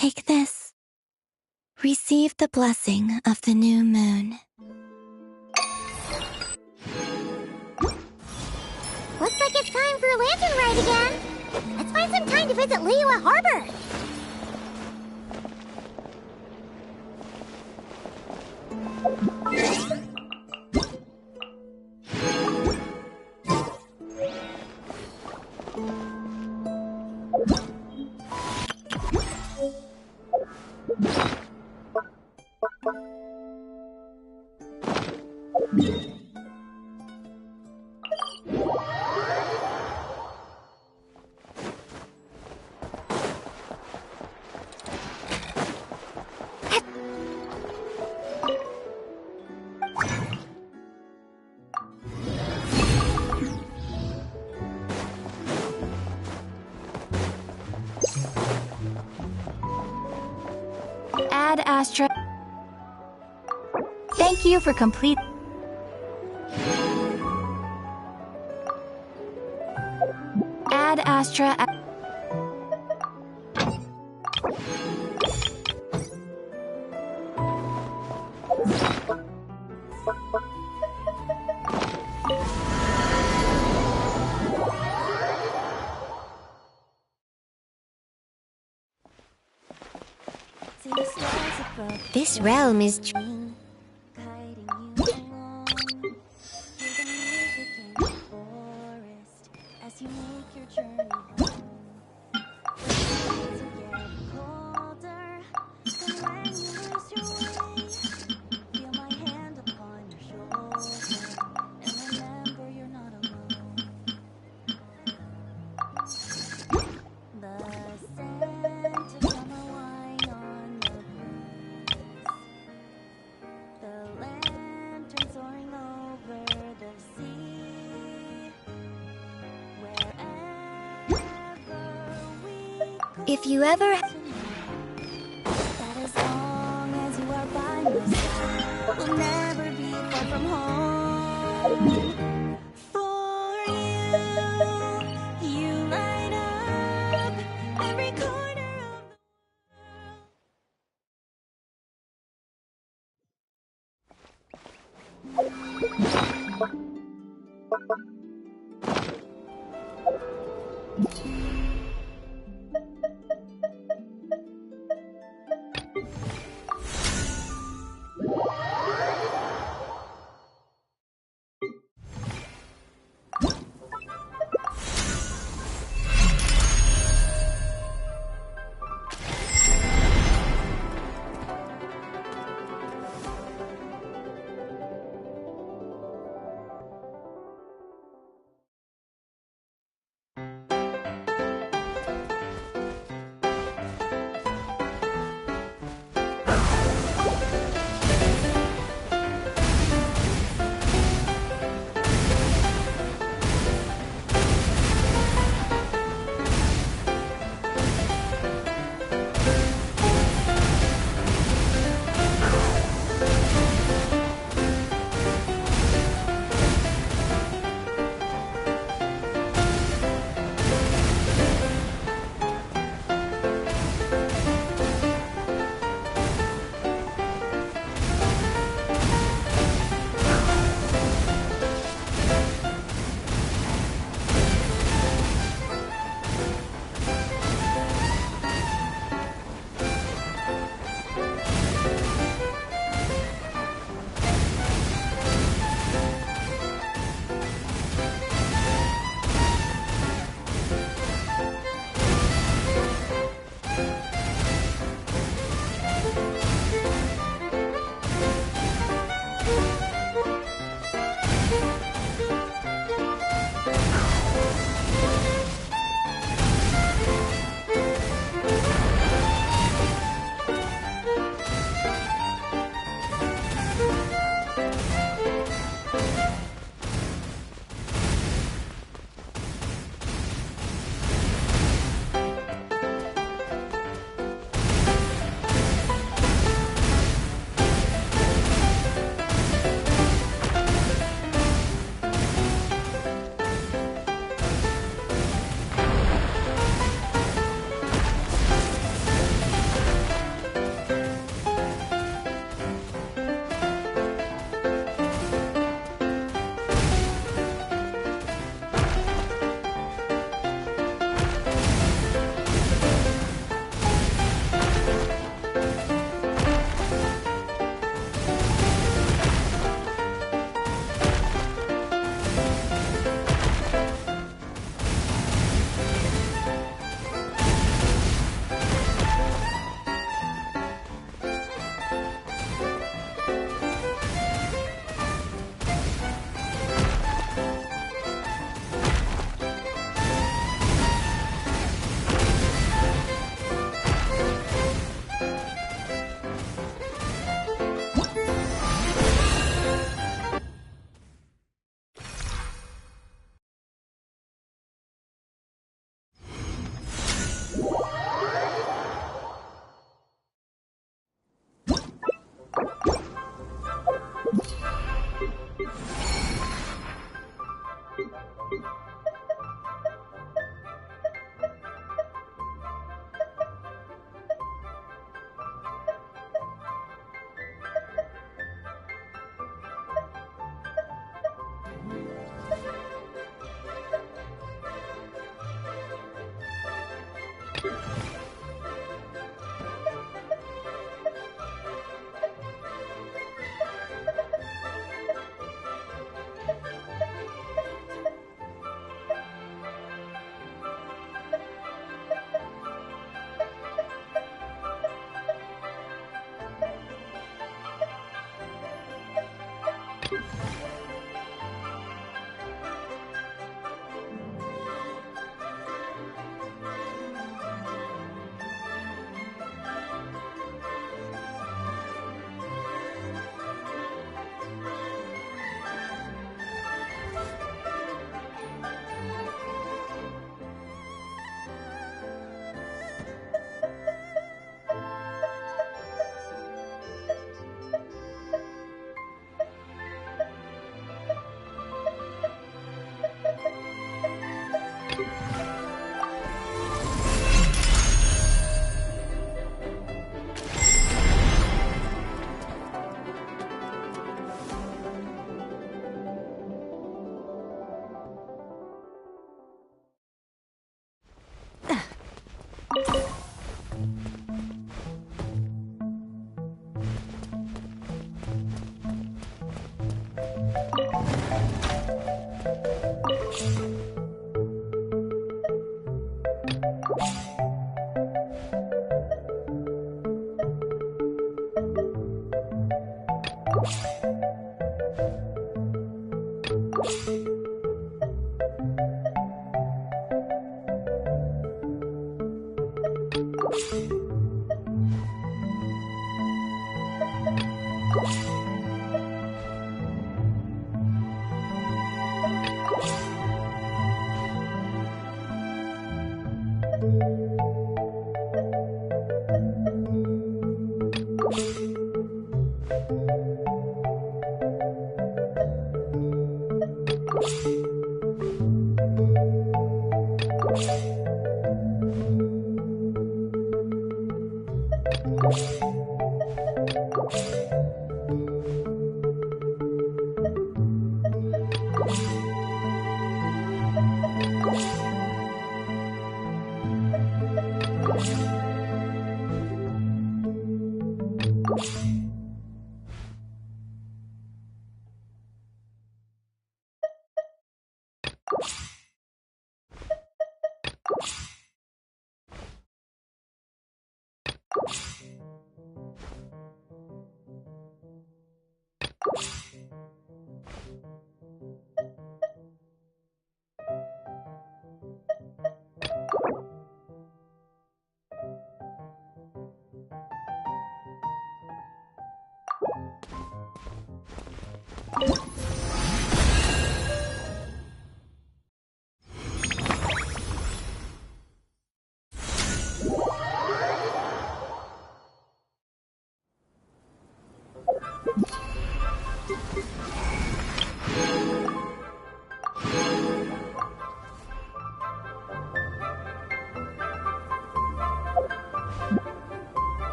Take this. Receive the blessing of the new moon. Looks like it's time for Lanternlit again. Let's find some time to visit Liyue Harbor. Ad Astra. Thank you for complete. Ad Astra. This realm is if you ever that as long as you are by my side, we'll never be far from home. For you light up every corner of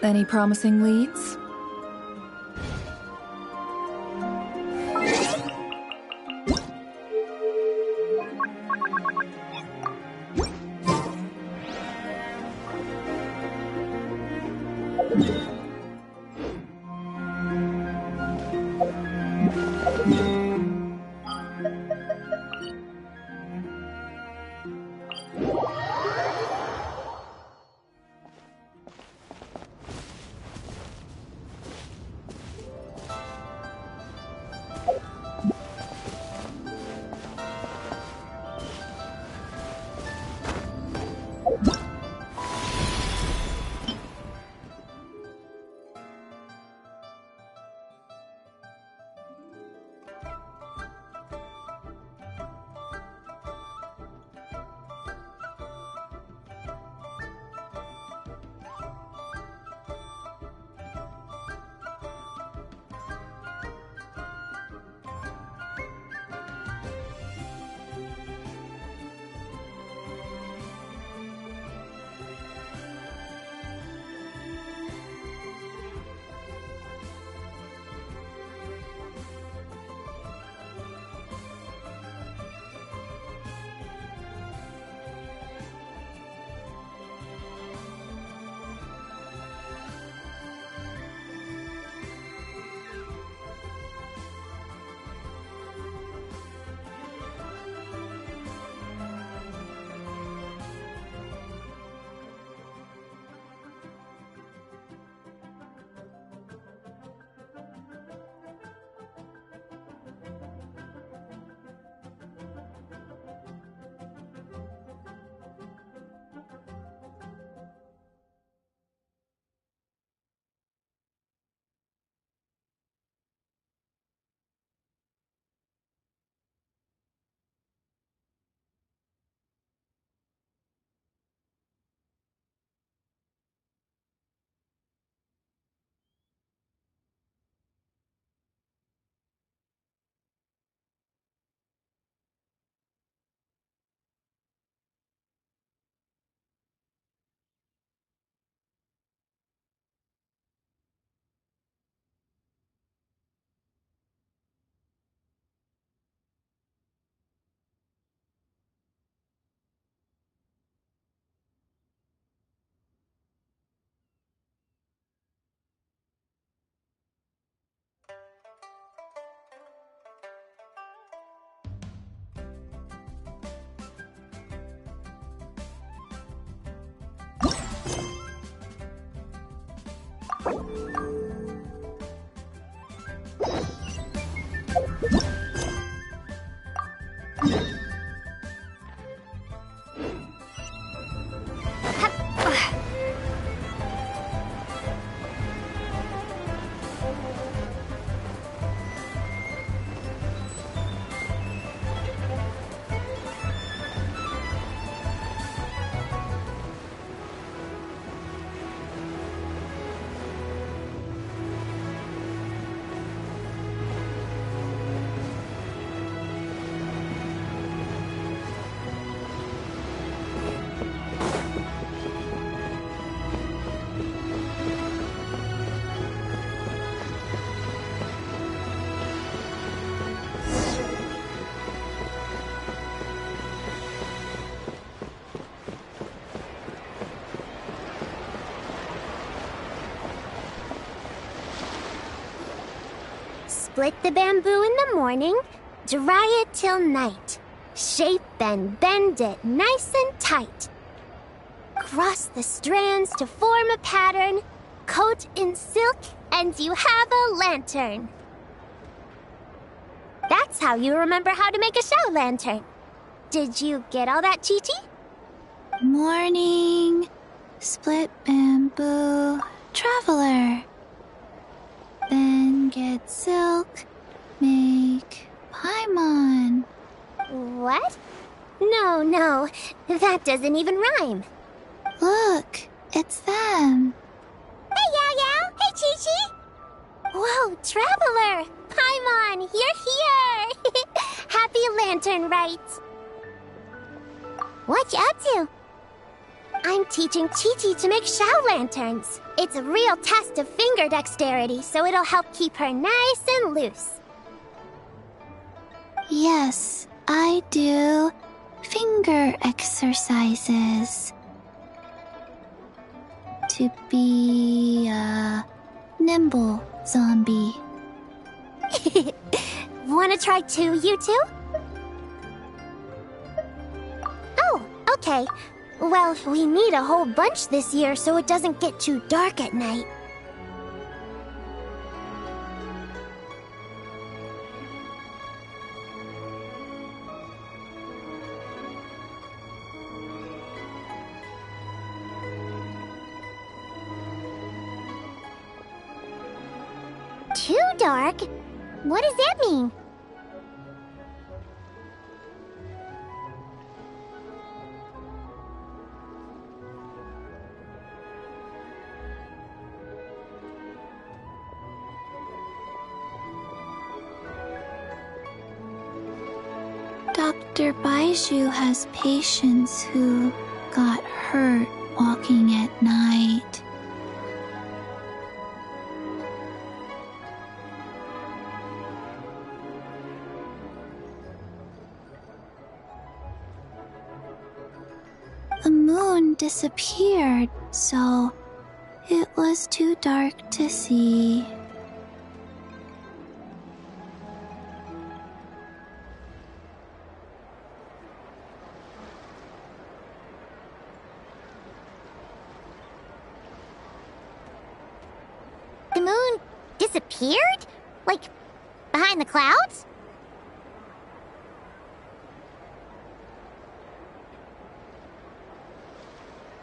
Any promising leads? Split the bamboo in the morning, dry it till night. Shape and bend it nice and tight. Cross the strands to form a pattern, coat in silk, and you have a lantern. That's how you remember how to make a show lantern. Did you get all that, Chi-Chi? Morning, split bamboo, traveler. Then get silk, make paimon. What? No, that doesn't even rhyme. Look, it's them. Hey, Yao Yao! Hey, Chi-Chi! Whoa, Traveler! Paimon, you're here! Happy Lantern Rite! What you up to? I'm teaching Chi-Chi to make shower lanterns. It's a real test of finger dexterity, so it'll help keep her nice and loose. Yes, I do finger exercises. To be a nimble zombie. Wanna try too, you two? Oh, okay. Well, we need a whole bunch this year so it doesn't get too dark at night. Too dark? What does that mean? Dr. Baiju has patients who got hurt walking at night. The moon disappeared, so it was too dark to see. The moon disappeared? Like, behind the clouds?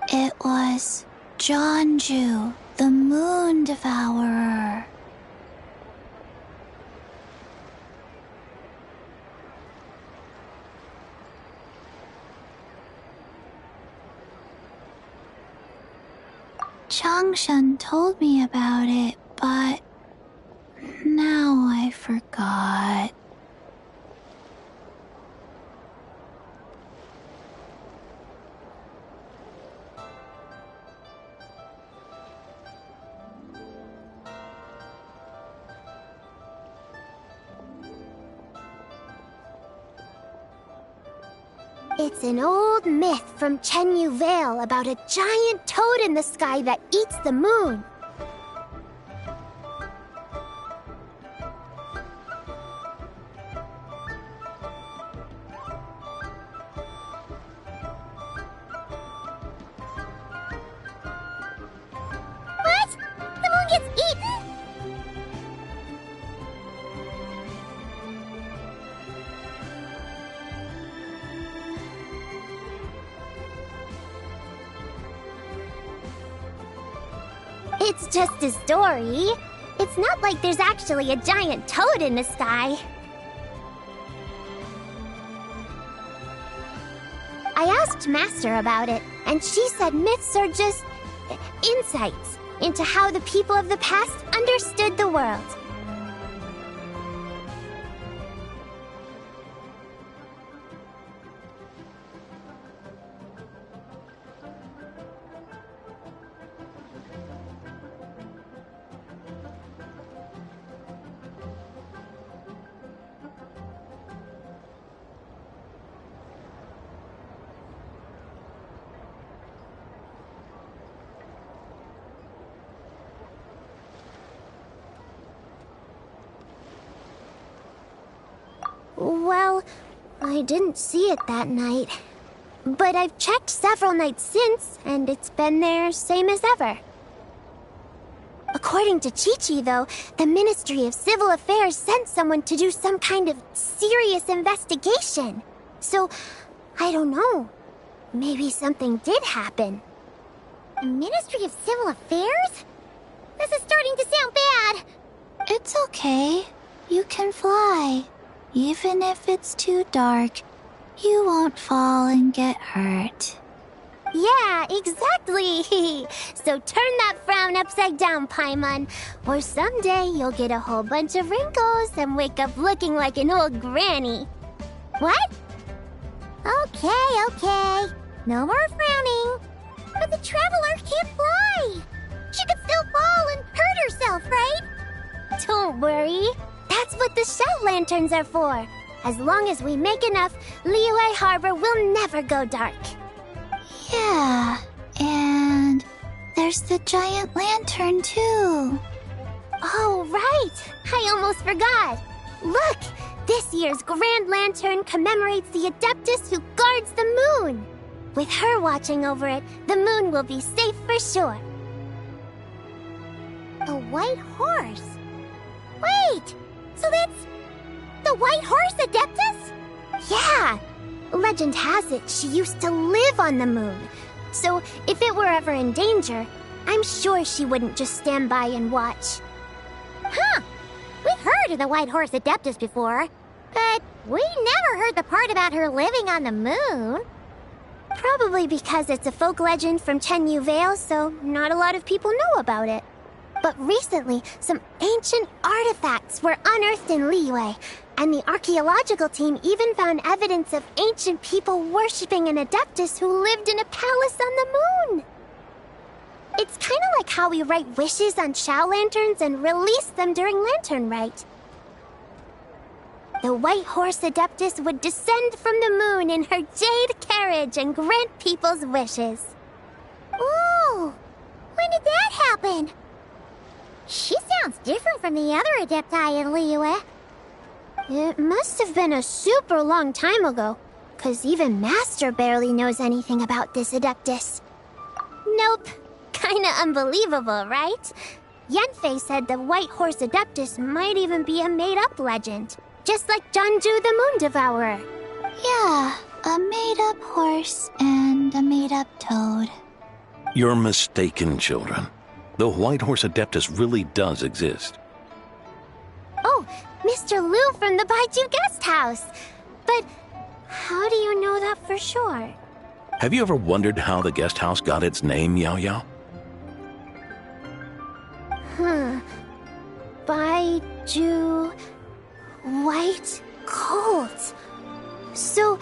It was Jonju, the moon devourer. Changshan told me about it, but now I forgot. It's an old myth from Chenyu Vale about a giant toad in the sky that eats the moon. What? The moon gets eaten? It's just a story. It's not like there's actually a giant toad in the sky. I asked Master about it, and she said myths are just insights into how the people of the past understood the world. Well, I didn't see it that night. But I've checked several nights since, and it's been there same as ever. According to Chi-Chi, though, the Ministry of Civil Affairs sent someone to do some kind of serious investigation. So, I don't know. Maybe something did happen. The Ministry of Civil Affairs? This is starting to sound bad. It's okay. You can fly. Even if it's too dark, you won't fall and get hurt. Yeah, exactly. So turn that frown upside down, Paimon, or someday you'll get a whole bunch of wrinkles and wake up looking like an old granny. What? Okay. No more frowning. But the traveler can't fly. She could still fall and hurt herself, right? Don't worry. That's what the shout lanterns are for. As long as we make enough, Liyue Harbor will never go dark. Yeah, and there's the giant lantern too. Oh, right! I almost forgot. Look! This year's Grand Lantern commemorates the Adeptus who guards the moon. With her watching over it, the moon will be safe for sure. A white horse? Wait! So that's the White Horse Adeptus? Yeah! Legend has it she used to live on the moon. So if it were ever in danger, I'm sure she wouldn't just stand by and watch. Huh! We've heard of the White Horse Adeptus before, but we never heard the part about her living on the moon. Probably because it's a folk legend from Chenyu Vale, so not a lot of people know about it. But recently, some ancient artifacts were unearthed in Liyue, and the archaeological team even found evidence of ancient people worshipping an Adeptus who lived in a palace on the moon. It's kind of like how we write wishes on Shao lanterns and release them during Lantern Rite. The White Horse Adeptus would descend from the moon in her jade carriage and grant people's wishes. Ooh! When did that happen? She sounds different from the other Adepti in Liyue. It must have been a super long time ago, 'cause even Master barely knows anything about this Adeptus. Nope. Kinda unbelievable, right? Yanfei said the White Horse Adeptus might even be a made-up legend, just like Janju the Moon Devourer. Yeah, a made-up horse and a made-up toad. You're mistaken, children. The White Horse Adeptus really does exist. Oh, Mr. Liu from the Baiju Guest House. But how do you know that for sure? Have you ever wondered how the guest house got its name, Yao Yao? Baiju... White Colt. So,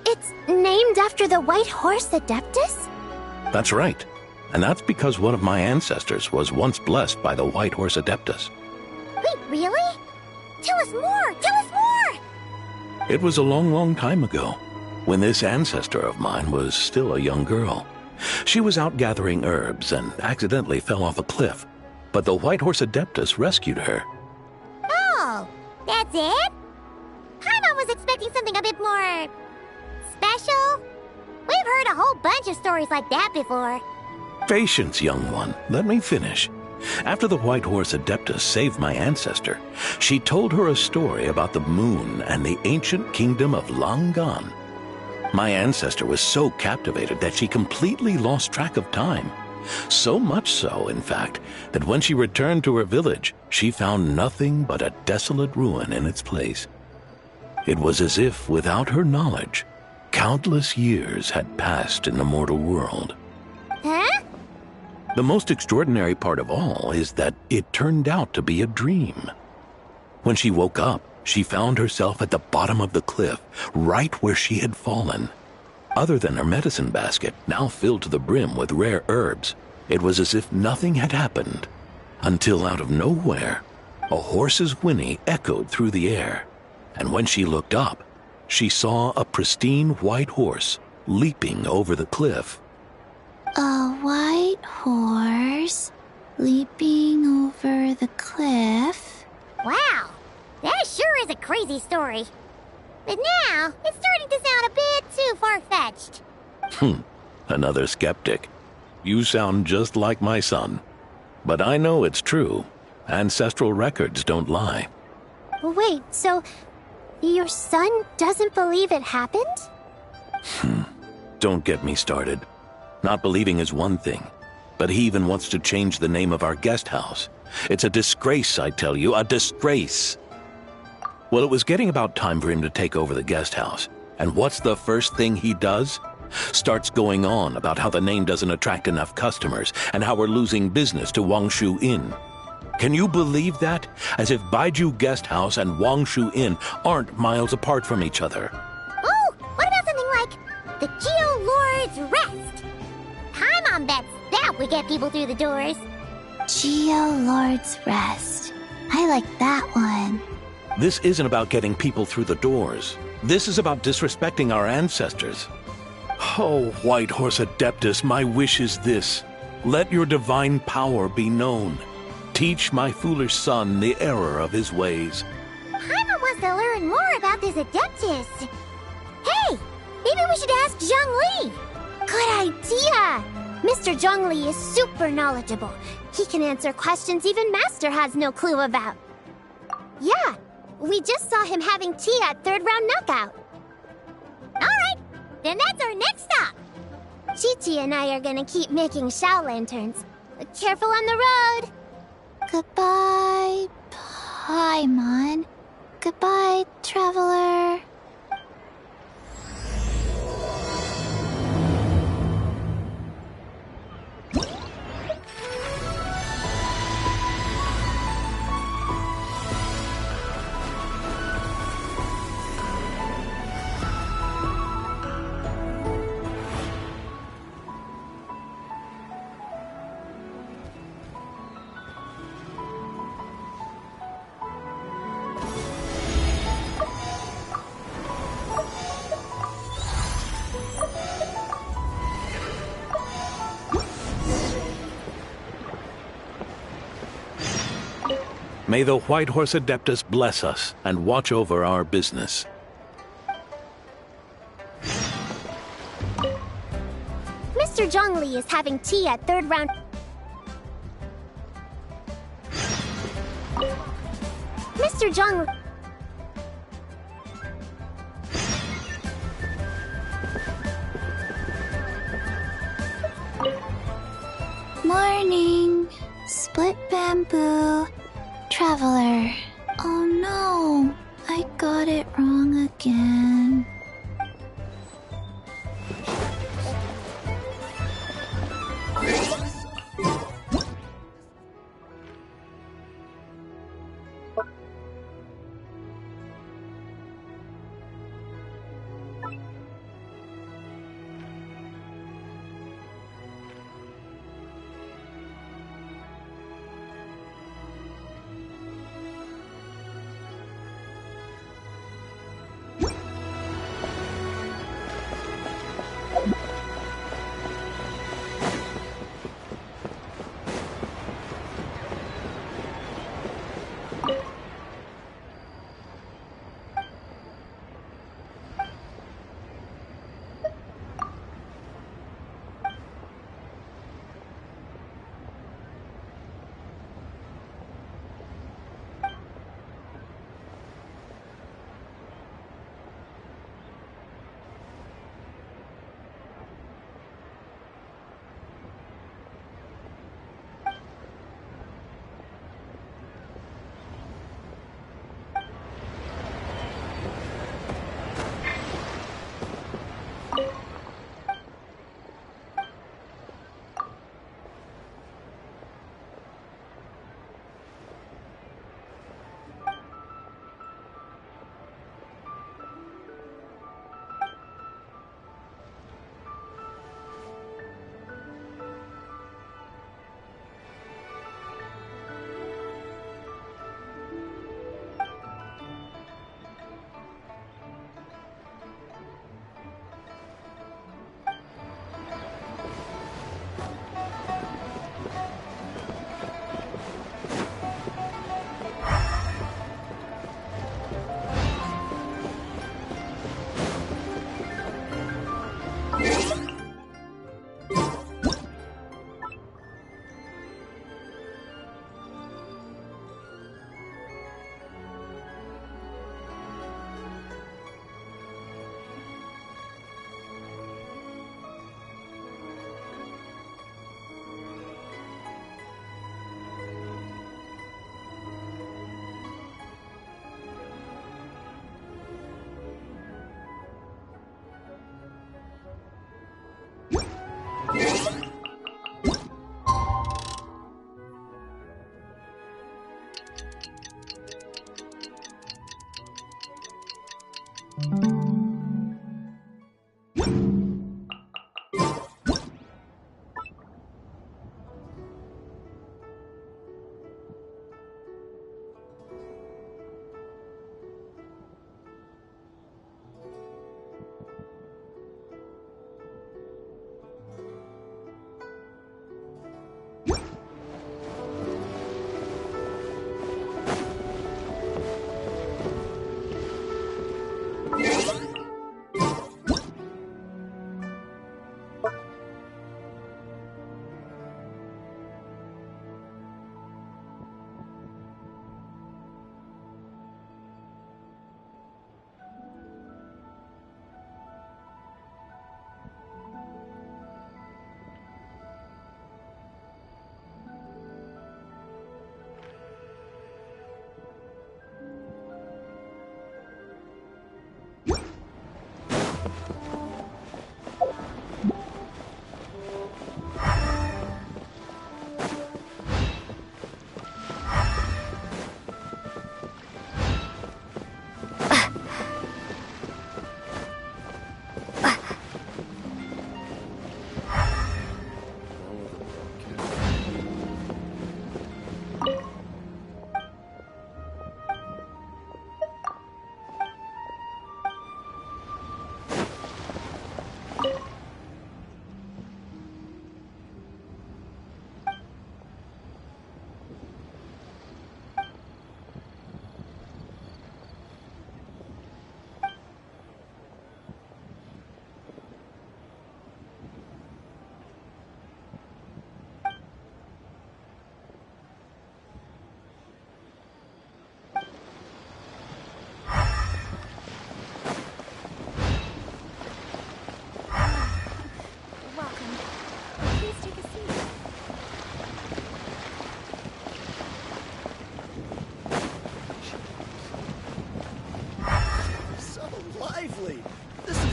it's named after the White Horse Adeptus? That's right. And that's because one of my ancestors was once blessed by the White Horse Adeptus. Wait, really? Tell us more! Tell us more! It was a long, long time ago, when this ancestor of mine was still a young girl. She was out gathering herbs and accidentally fell off a cliff, but the White Horse Adeptus rescued her. Oh, that's it? I was expecting something a bit more... special? We've heard a whole bunch of stories like that before. Patience, young one. Let me finish. After the White Horse Adeptus saved my ancestor, she told her a story about the moon and the ancient kingdom of Langan. My ancestor was so captivated that she completely lost track of time. So much so, in fact, that when she returned to her village, she found nothing but a desolate ruin in its place. It was as if, without her knowledge, countless years had passed in the mortal world. Huh? The most extraordinary part of all is that it turned out to be a dream. When she woke up, she found herself at the bottom of the cliff, right where she had fallen. Other than her medicine basket, now filled to the brim with rare herbs, it was as if nothing had happened. Until out of nowhere, a horse's whinny echoed through the air, and when she looked up, she saw a pristine white horse leaping over the cliff. A white horse leaping over the cliff. Wow, that sure is a crazy story. But now, it's starting to sound a bit too far-fetched. Another skeptic. You sound just like my son. But I know it's true. Ancestral records don't lie. Wait, so your son doesn't believe it happened? Don't get me started. Not believing is one thing, but he even wants to change the name of our guest house. It's a disgrace, I tell you, a disgrace. Well, it was getting about time for him to take over the guest house. And what's the first thing he does? Starts going on about how the name doesn't attract enough customers and how we're losing business to Wangshu Inn. Can you believe that? As if Baiju Guest House and Wangshu Inn aren't miles apart from each other. Oh, what about something like the Geo Lord's Rest? My mom bets that would get people through the doors. Geo Lord's Rest. I like that one. This isn't about getting people through the doors. This is about disrespecting our ancestors. Oh, White Horse Adeptus, my wish is this. Let your divine power be known. Teach my foolish son the error of his ways. Paimon wants to learn more about this Adeptus. Hey, maybe we should ask Zhongli. Good idea. Mr. Zhongli is super knowledgeable. He can answer questions even Master has no clue about. Yeah, we just saw him having tea at third round knockout. Alright, then that's our next stop. Chi-Chi and I are gonna keep making Shao lanterns. Careful on the road. Goodbye, Paimon. Goodbye, traveler. May the White Horse Adeptus bless us and watch over our business. Mr. Zhongli is having tea at third round. Mr. Zhongli. Morning. Split bamboo. Traveler. Oh no, I got it wrong again.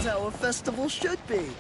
is how a festival should be.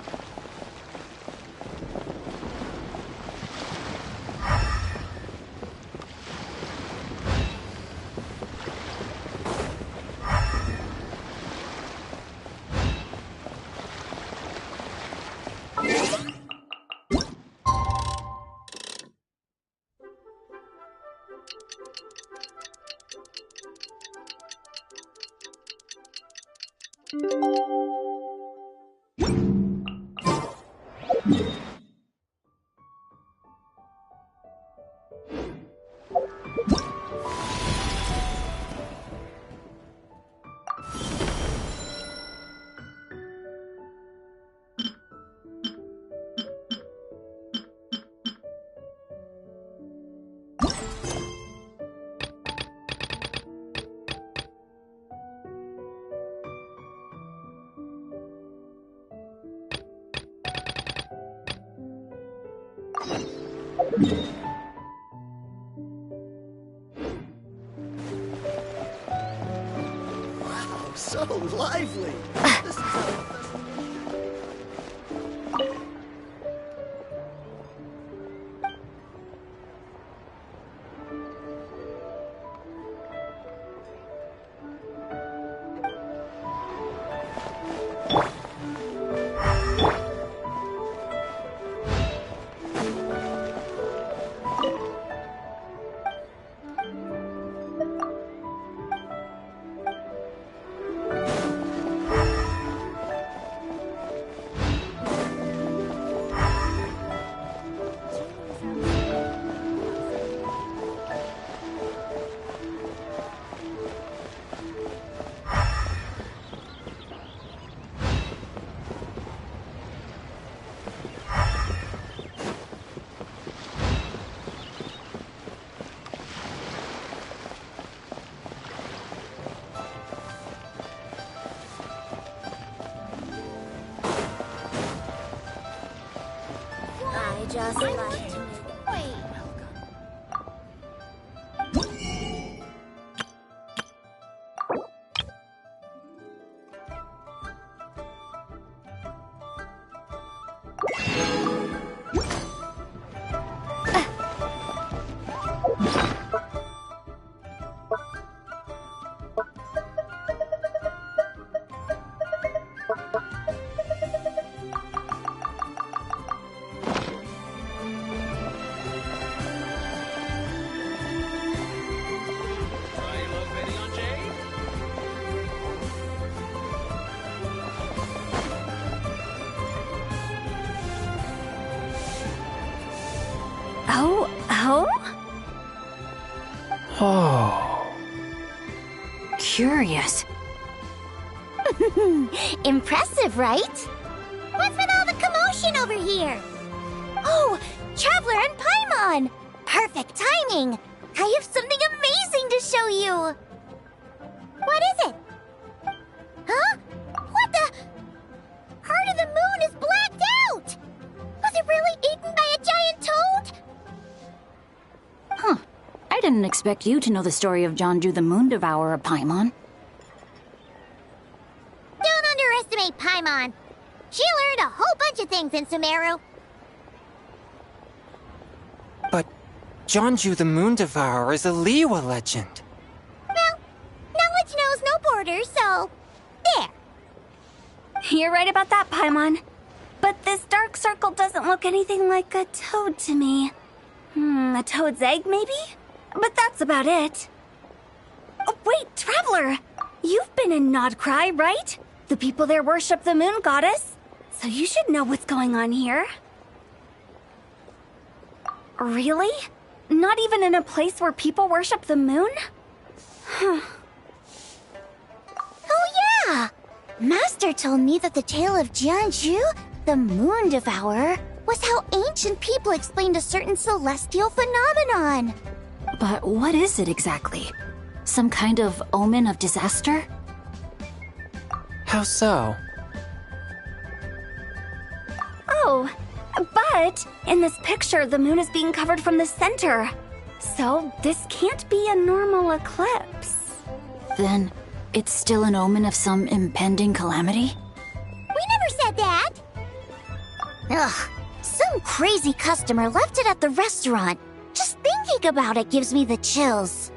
Wow, so lively. This is how a festival should be. I just like to make... Oh. Curious. Impressive, right? What's with all the commotion over here? Oh, Traveler and Paimon! Perfect timing! I have something amazing to show you! What is it? Huh? What the? Heart of the Moon is blacked out! Was it really eaten by a giant toad? Huh. I didn't expect you to know the story of Jonju the Moon Devourer, Paimon. Don't underestimate Paimon. She learned a whole bunch of things in Sumeru. But Jonju the Moon Devourer is a Liyue legend. Well, knowledge knows no borders, so... there. You're right about that, Paimon. But this dark circle doesn't look anything like a toad to me. A toad's egg, maybe? But that's about it. Oh, wait, Traveler! You've been in Nodcry, right? The people there worship the moon goddess. So you should know what's going on here. Really? Not even in a place where people worship the moon? Oh yeah! Master told me that the tale of Jianzhu, the Moon Devourer, was how ancient people explained a certain celestial phenomenon. But what is it exactly? Some kind of omen of disaster? How so? Oh, but in this picture, the moon is being covered from the center. So this can't be a normal eclipse. Then it's still an omen of some impending calamity? had that. Ugh, some crazy customer left it at the restaurant. Just thinking about it gives me the chills.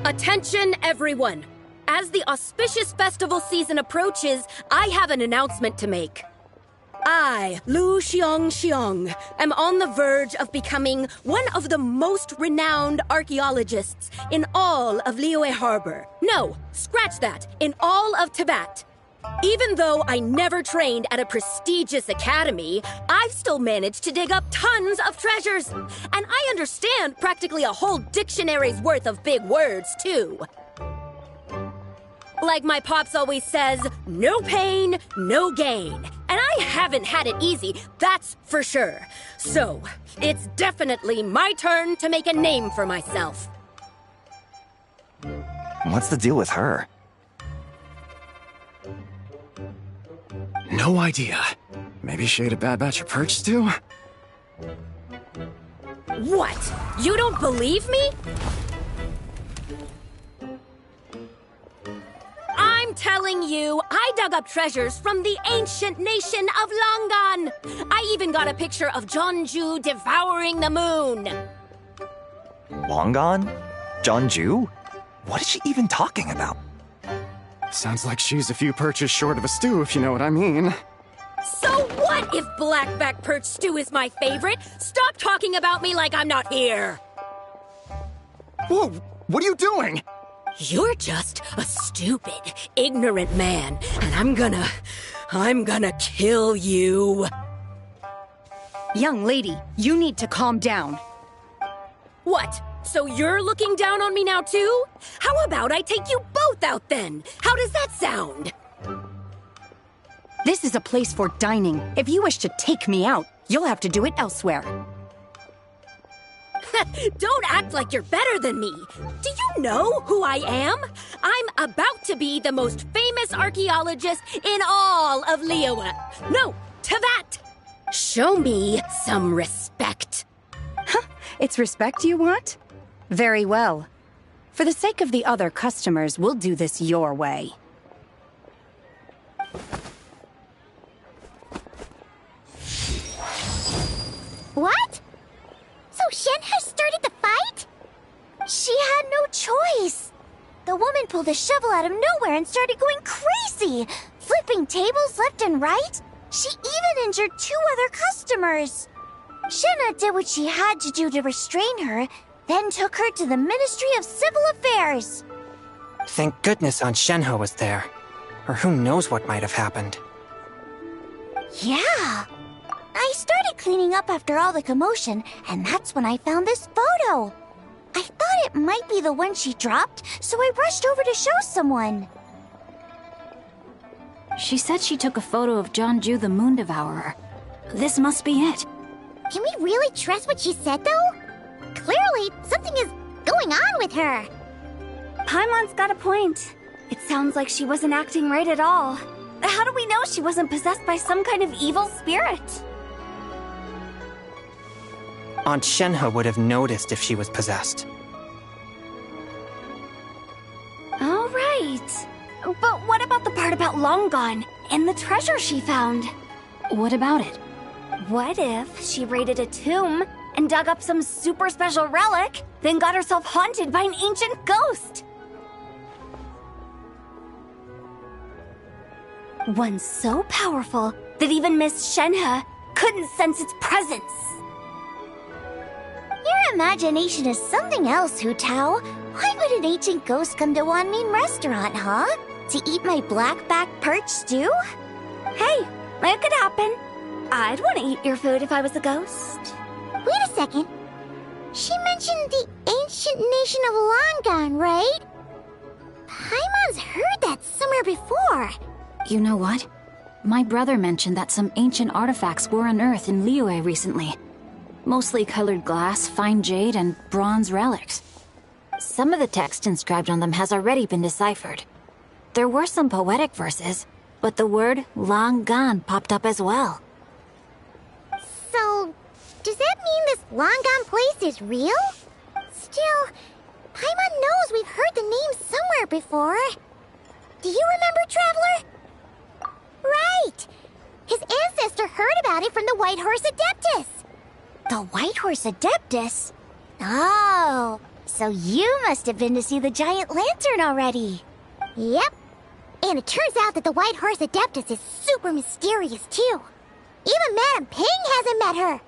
Attention, everyone! As the auspicious festival season approaches, I have an announcement to make. I, Lu Xiong, am on the verge of becoming one of the most renowned archaeologists in all of Liyue Harbor. No, scratch that, in all of Tibet. Even though I never trained at a prestigious academy, I've still managed to dig up tons of treasures. And I understand practically a whole dictionary's worth of big words, too. Like my pops always says, no pain, no gain. And I haven't had it easy, that's for sure. So, it's definitely my turn to make a name for myself. What's the deal with her? No idea. Maybe she ate a bad batch of perch stew? What? You don't believe me? I'm telling you, I dug up treasures from the ancient nation of Longan. I even got a picture of Jeonju devouring the moon. Longan? Jeonju? What is she even talking about? Sounds like she's a few perches short of a stew, if you know what I mean. So what if blackback perch stew is my favorite? Stop talking about me like I'm not here. Whoa, what are you doing? You're just a stupid, ignorant man, and I'm gonna kill you. Young lady, you need to calm down. What? So you're looking down on me now too? How about I take you both out then? How does that sound? This is a place for dining. If you wish to take me out, you'll have to do it elsewhere. Don't act like you're better than me. Do you know who I am? I'm about to be the most famous archaeologist in all of Liyue. No, Tibet. Show me some respect. Huh? It's respect you want? Very well. For the sake of the other customers, we'll do this your way. What? So Shen has started the fight? She had no choice. The woman pulled a shovel out of nowhere and started going crazy, flipping tables left and right. She even injured 2 other customers. Shenna did what she had to do to restrain her, then took her to the Ministry of Civil Affairs. Thank goodness Aunt Shenhe was there. Or who knows what might have happened. Yeah. I started cleaning up after all the commotion, and that's when I found this photo. I thought it might be the one she dropped, so I rushed over to show someone. She said she took a photo of Jeonju the Moon Devourer. This must be it. Can we really trust what she said, though? Clearly, something is going on with her. Paimon's got a point. It sounds like she wasn't acting right at all. How do we know she wasn't possessed by some kind of evil spirit? Aunt Shenhe would have noticed if she was possessed. All right. But what about the part about Longan and the treasure she found? What about it? What if she raided a tomb and dug up some super special relic, then got herself haunted by an ancient ghost? One so powerful that even Miss Shenhe couldn't sense its presence. Your imagination is something else, Hu Tao. Why would an ancient ghost come to Wanmin restaurant, huh? To eat my blackback perch stew? Hey, it could happen. I'd want to eat your food if I was a ghost. Wait a second. She mentioned the ancient nation of Longan, right? Paimon's heard that somewhere before. You know what? My brother mentioned that some ancient artifacts were unearthed in Liyue recently. Mostly colored glass, fine jade, and bronze relics. Some of the text inscribed on them has already been deciphered. There were some poetic verses, but the word Longan popped up as well. So, does that mean this Longan place is real? Still, Paimon knows we've heard the name somewhere before. Do you remember, Traveler? Right! His ancestor heard about it from the White Horse Adeptus. The White Horse Adeptus? Oh, so you must have been to see the giant lantern already. Yep. And it turns out that the White Horse Adeptus is super mysterious, too. Even Madame Ping hasn't met her.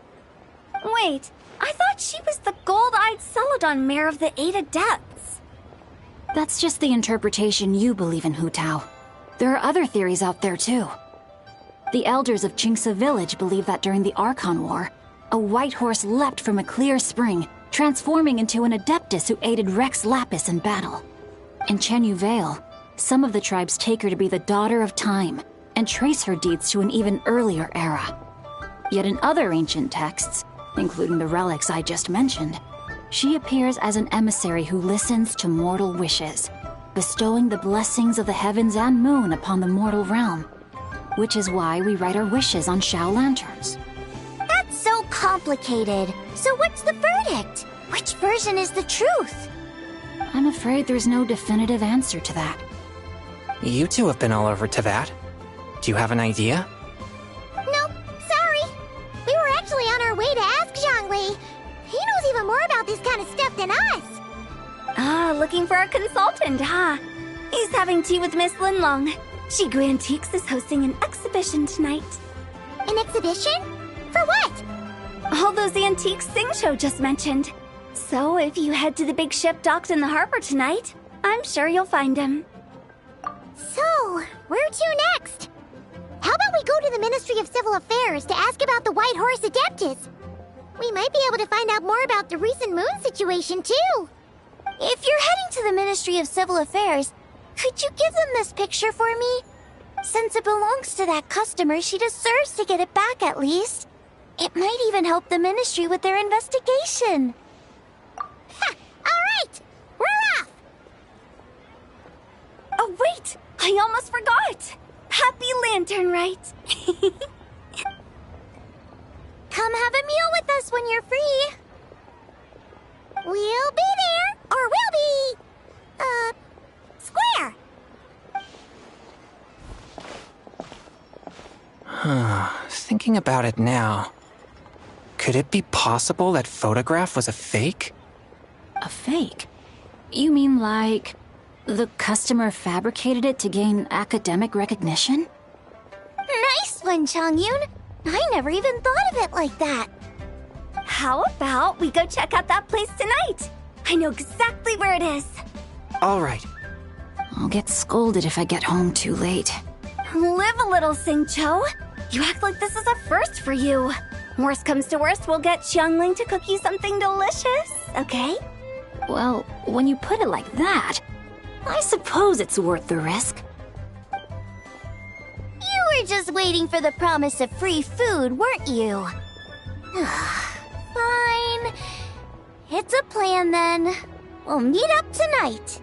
Wait, I thought she was the gold-eyed Celadon mare of the 8 Adepts. That's just the interpretation you believe in, Hu Tao. There are other theories out there, too. The elders of Qingce Village believe that during the Archon War, a white horse leapt from a clear spring, transforming into an Adeptus who aided Rex Lapis in battle. In Chenyu Vale, some of the tribes take her to be the daughter of time, and trace her deeds to an even earlier era. Yet in other ancient texts, including the relics I just mentioned, she appears as an emissary who listens to mortal wishes, bestowing the blessings of the heavens and moon upon the mortal realm, which is why we write our wishes on Shao lanterns. That's so complicated. So what's the verdict? Which version is the truth? I'm afraid there's no definitive answer to that. You two have been all over Teyvat. Do you have an idea? Nope, sorry. We were actually on our way to ask Zhongli. He knows even more about this kind of stuff than us. Ah, looking for a consultant, huh? He's having tea with Miss Linlong. Shigu Antiques is hosting an exhibition tonight. An exhibition? For what? All those antiques Xingqiu just mentioned. So if you head to the big ship docked in the harbor tonight, I'm sure you'll find him. So, where to next? How about we go to the Ministry of Civil Affairs to ask about the White Horse Adeptus? We might be able to find out more about the recent moon situation, too. If you're heading to the Ministry of Civil Affairs, could you give them this picture for me? Since it belongs to that customer, she deserves to get it back at least. It might even help the Ministry with their investigation. Ha! Alright! We're off! Oh, wait! I almost forgot! Happy Lantern, Rite! Come have a meal with us when you're free. We'll be there, or we'll be... square. Thinking about it now, could it be possible that photograph was a fake? A fake? You mean like the customer fabricated it to gain academic recognition? Nice one, Chongyun. I never even thought of it like that. How about we go check out that place tonight? I know exactly where it is. All right. I'll get scolded if I get home too late. Live a little, Xingqiu. You act like this is a first for you. Worst comes to worst, we'll get Xiangling to cook you something delicious, okay? Well, when you put it like that, I suppose it's worth the risk. You were just waiting for the promise of free food, weren't you? Fine. It's a plan then. We'll meet up tonight.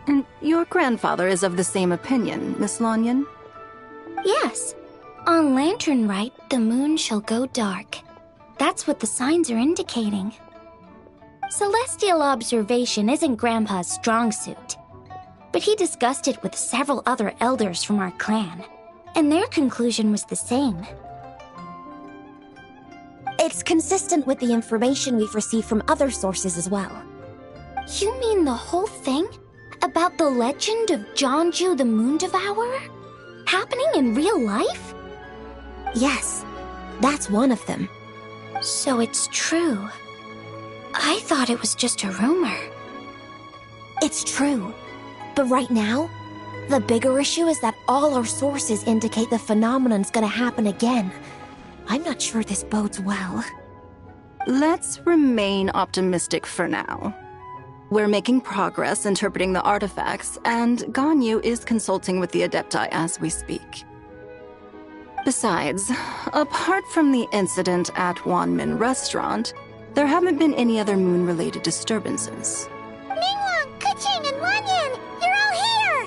And your grandfather is of the same opinion, Miss Lanyan? Yes. On Lanternlit, the moon shall go dark. That's what the signs are indicating. Celestial observation isn't Grandpa's strong suit, but he discussed it with several other elders from our clan, and their conclusion was the same. It's consistent with the information we've received from other sources as well. You mean the whole thing? About the legend of Zhongju the Moon Devourer? Happening in real life? Yes, that's one of them. So it's true. I thought it was just a rumor. It's true. But right now, the bigger issue is that all our sources indicate the phenomenon's gonna happen again. I'm not sure this bodes well. Let's remain optimistic for now. We're making progress interpreting the artifacts, and Ganyu is consulting with the Adepti as we speak. Besides, apart from the incident at Wanmin Restaurant, there haven't been any other moon-related disturbances. Mingwang, Kuching, and Wanyan, you're all here!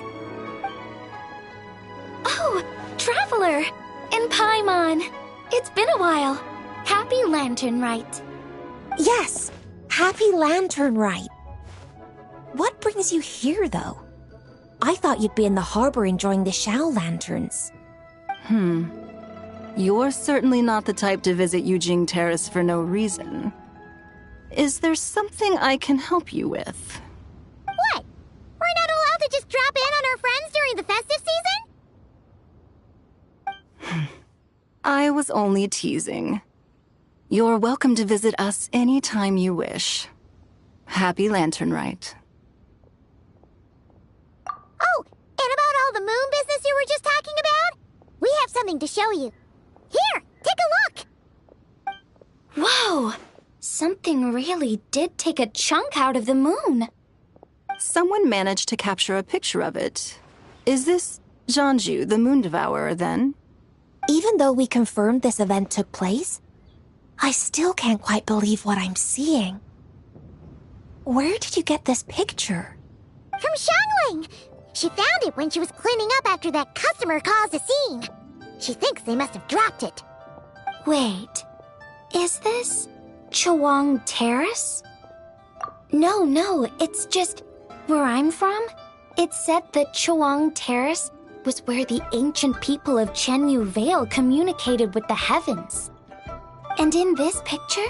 Oh, Traveler! In Paimon! It's been a while. Happy Lanternlit. Yes, happy Lanternlit. What brings you here, though? I thought you'd be in the harbor enjoying the Shao lanterns. You're certainly not the type to visit Yujing Terrace for no reason. Is there something I can help you with? What? We're not allowed to just drop in on our friends during the festive season? I was only teasing. You're welcome to visit us anytime you wish. Happy Lanternlit. Oh, and about all the moon business you were just talking about? We have something to show you. Here, take a look! Whoa! Something really did take a chunk out of the moon. Someone managed to capture a picture of it. Is this Zhanju, the Moon Devourer, then? Even though we confirmed this event took place, I still can't quite believe what I'm seeing. Where did you get this picture? From Shanling! She found it when she was cleaning up after that customer caused a scene. She thinks they must have dropped it. Wait, is this Chawang Terrace? No, it's just where I'm from. It said that Chawang Terrace was where the ancient people of Chenyu Vale communicated with the heavens. And in this picture,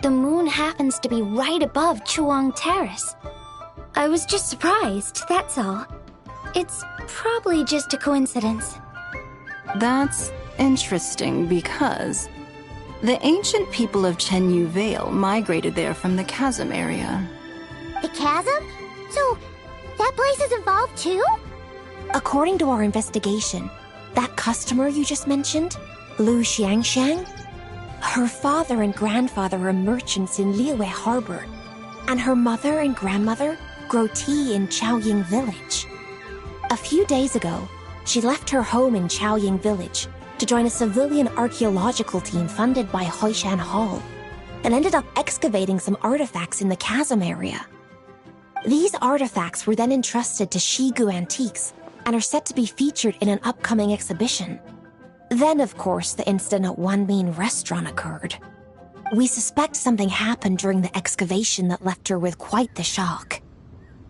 the moon happens to be right above Chawang Terrace. I was just surprised, that's all. It's probably just a coincidence. That's interesting because the ancient people of Chenyu Vale migrated there from the chasm area. The chasm? So, that place is involved too? According to our investigation, that customer you just mentioned, Lu Xiangxiang, her father and grandfather are merchants in Liyue Harbor, and her mother and grandmother grow tea in Chaoying Village. A few days ago, she left her home in Chaoying Village to join a civilian archaeological team funded by Hoishan Hall, and ended up excavating some artifacts in the chasm area. These artifacts were then entrusted to Shigu Antiques and are set to be featured in an upcoming exhibition. Then, of course, the incident at Wanmin Restaurant occurred. We suspect something happened during the excavation that left her with quite the shock.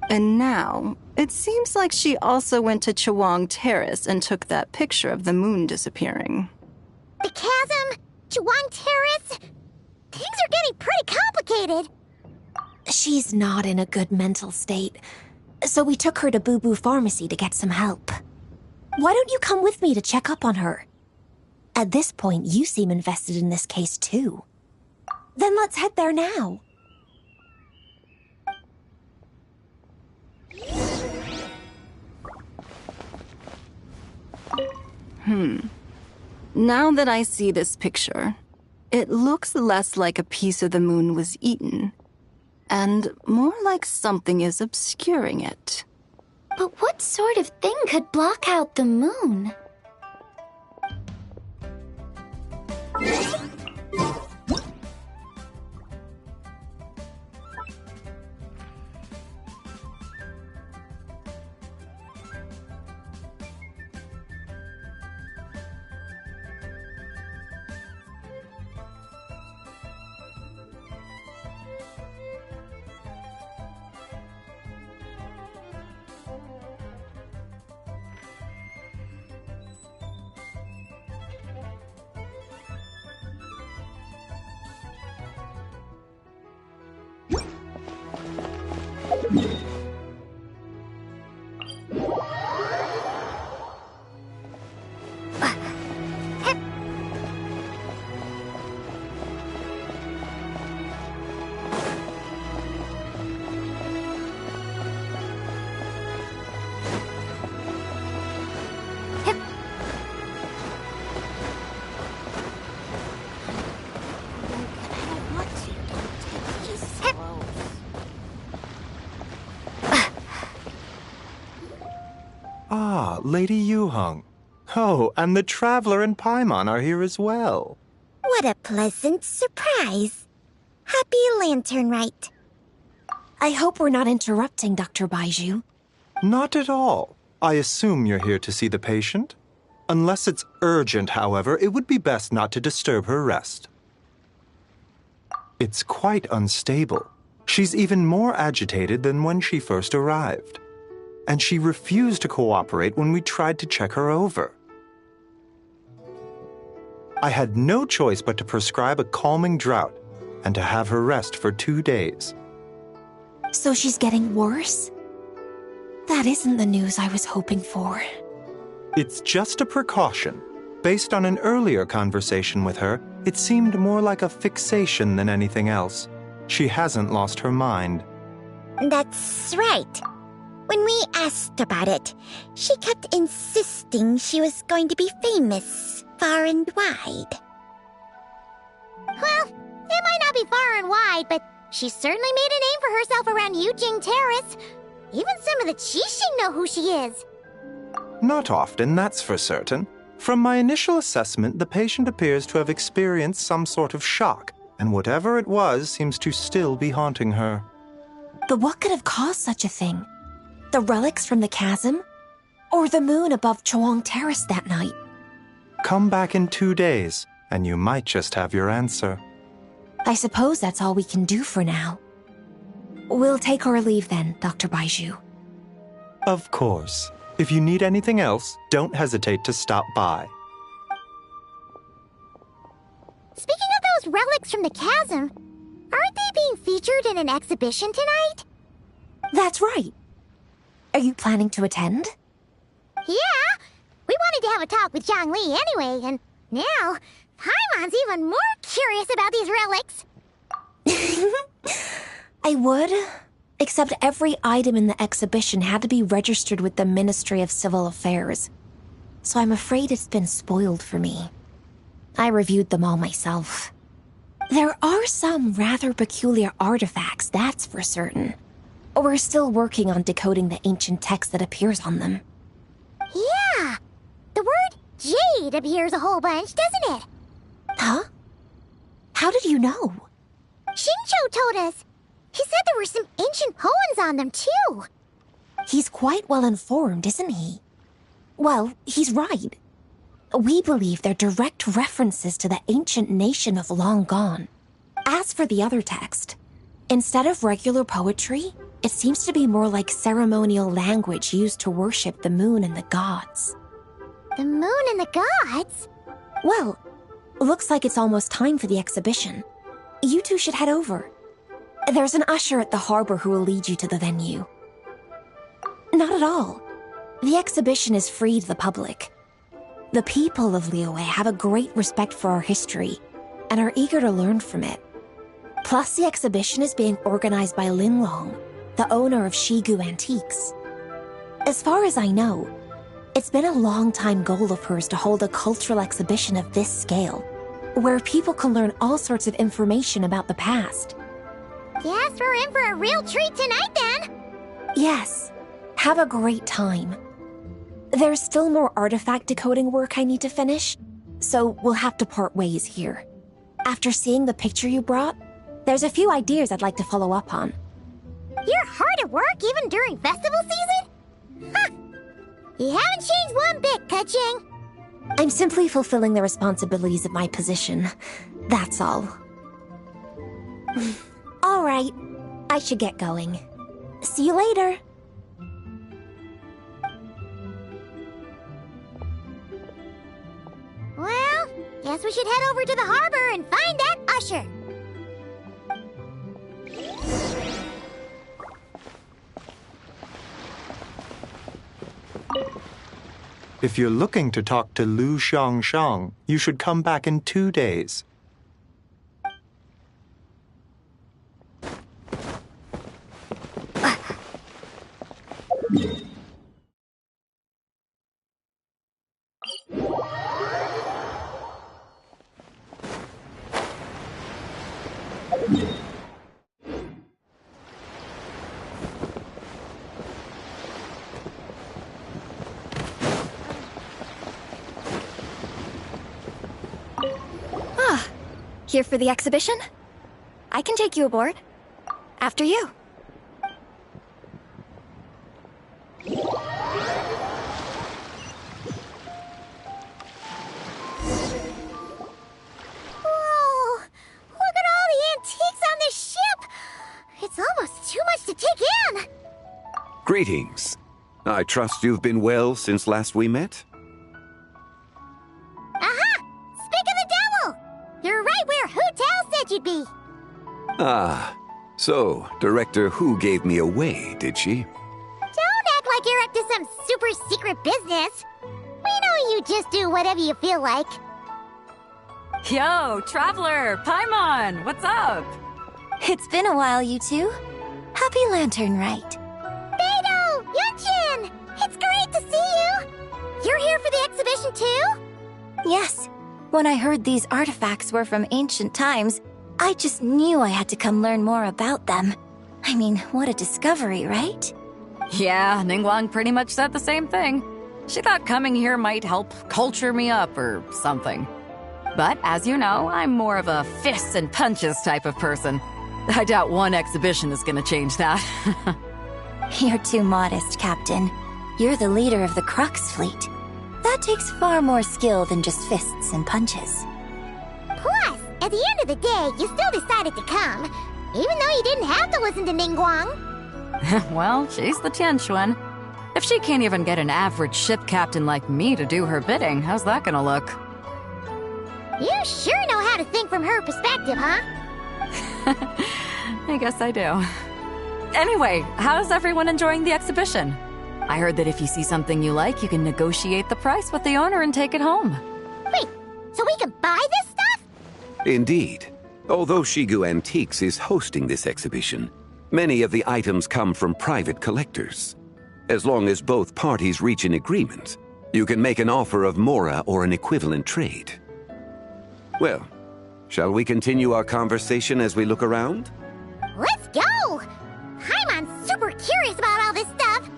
And now, it seems like she also went to Chawang Terrace and took that picture of the moon disappearing. The chasm? Chawang Terrace? Things are getting pretty complicated. She's not in a good mental state, so we took her to Boo Boo Pharmacy to get some help. Why don't you come with me to check up on her? At this point, you seem invested in this case too. Then let's head there now. Now that I see this picture, it looks less like a piece of the moon was eaten, and more like something is obscuring it. But what sort of thing could block out the moon? Ah, Lady Yuheng. Oh, and the Traveler and Paimon are here as well. What a pleasant surprise. Happy Lanternlit. I hope we're not interrupting, Dr. Baiju. Not at all. I assume you're here to see the patient? Unless it's urgent, however, it would be best not to disturb her rest. It's quite unstable. She's even more agitated than when she first arrived. And she refused to cooperate when we tried to check her over. I had no choice but to prescribe a calming draught and to have her rest for 2 days. So she's getting worse? That isn't the news I was hoping for. It's just a precaution. Based on an earlier conversation with her, it seemed more like a fixation than anything else. She hasn't lost her mind. That's right. When we asked about it, she kept insisting she was going to be famous far and wide. Well, it might not be far and wide, but she certainly made a name for herself around Yujing Terrace. Even some of the Qixing know who she is. Not often, that's for certain. From my initial assessment, the patient appears to have experienced some sort of shock, and whatever it was seems to still be haunting her. But what could have caused such a thing? The relics from the chasm? Or the moon above Chuang Terrace that night? Come back in 2 days, and you might just have your answer. I suppose that's all we can do for now. We'll take our leave then, Dr. Baiju. Of course. If you need anything else, don't hesitate to stop by. Speaking of those relics from the chasm, aren't they being featured in an exhibition tonight? That's right. Are you planning to attend? Yeah! We wanted to have a talk with Zhang Li anyway, and now Paimon's even more curious about these relics. I would, except every item in the exhibition had to be registered with the Ministry of Civil Affairs. So I'm afraid it's been spoiled for me. I reviewed them all myself. There are some rather peculiar artifacts, that's for certain. We're still working on decoding the ancient text that appears on them. Yeah! The word jade appears a whole bunch, doesn't it? Huh? How did you know? Xingqiu told us. He said there were some ancient poems on them, too. He's quite well informed, isn't he? Well, he's right. We believe they're direct references to the ancient nation of long gone. As for the other text, instead of regular poetry, it seems to be more like ceremonial language used to worship the moon and the gods. The moon and the gods? Well, looks like it's almost time for the exhibition. You two should head over. There's an usher at the harbor who will lead you to the venue. Not at all. The exhibition is free to the public. The people of Liyue have a great respect for our history and are eager to learn from it. Plus, the exhibition is being organized by Linlong, the owner of Shigu Antiques. As far as I know, it's been a long-time goal of hers to hold a cultural exhibition of this scale, where people can learn all sorts of information about the past. Guess we're in for a real treat tonight, then. Yes. Have a great time. There's still more artifact decoding work I need to finish, so we'll have to part ways here. After seeing the picture you brought, there's a few ideas I'd like to follow up on. You're hard at work even during festival season? Ha! You haven't changed one bit, Keqing. I'm simply fulfilling the responsibilities of my position. That's all. All right. I should get going. See you later. Well, guess we should head over to the harbor and find that usher. If you're looking to talk to Lu Xiangshang, you should come back in 2 days. Here for the exhibition? I can take you aboard. After you. Whoa! Look at all the antiques on this ship! It's almost too much to take in! Greetings. I trust you've been well since last we met? Aha! Speak of the devil! You're right where Hu-Tao said you'd be! Ah, so Director Hu gave me away, did she? Don't act like you're up to some super secret business! We know you just do whatever you feel like. Yo, Traveler! Paimon! What's up? It's been a while, you two. Happy Lanternlit. Beidou! Yunchin! It's great to see you! You're here for the exhibition too? Yes. When I heard these artifacts were from ancient times, I just knew I had to come learn more about them. I mean, what a discovery, right? Yeah, Ningguang pretty much said the same thing. She thought coming here might help culture me up or something. But as you know, I'm more of a fists and punches type of person. I doubt one exhibition is gonna change that. You're too modest, Captain. You're the leader of the Crux fleet. That takes far more skill than just fists and punches. Plus, at the end of the day, you still decided to come, even though you didn't have to listen to Ningguang. Well, she's the Tianquan. If she can't even get an average ship captain like me to do her bidding, how's that gonna look? You sure know how to think from her perspective, huh? I guess I do. Anyway, how's everyone enjoying the exhibition? I heard that if you see something you like, you can negotiate the price with the owner and take it home. Wait, so we can buy this stuff? Indeed. Although Shigu Antiques is hosting this exhibition, many of the items come from private collectors. As long as both parties reach an agreement, you can make an offer of mora or an equivalent trade. Well, shall we continue our conversation as we look around? Let's go! Paimon's super curious about all this stuff.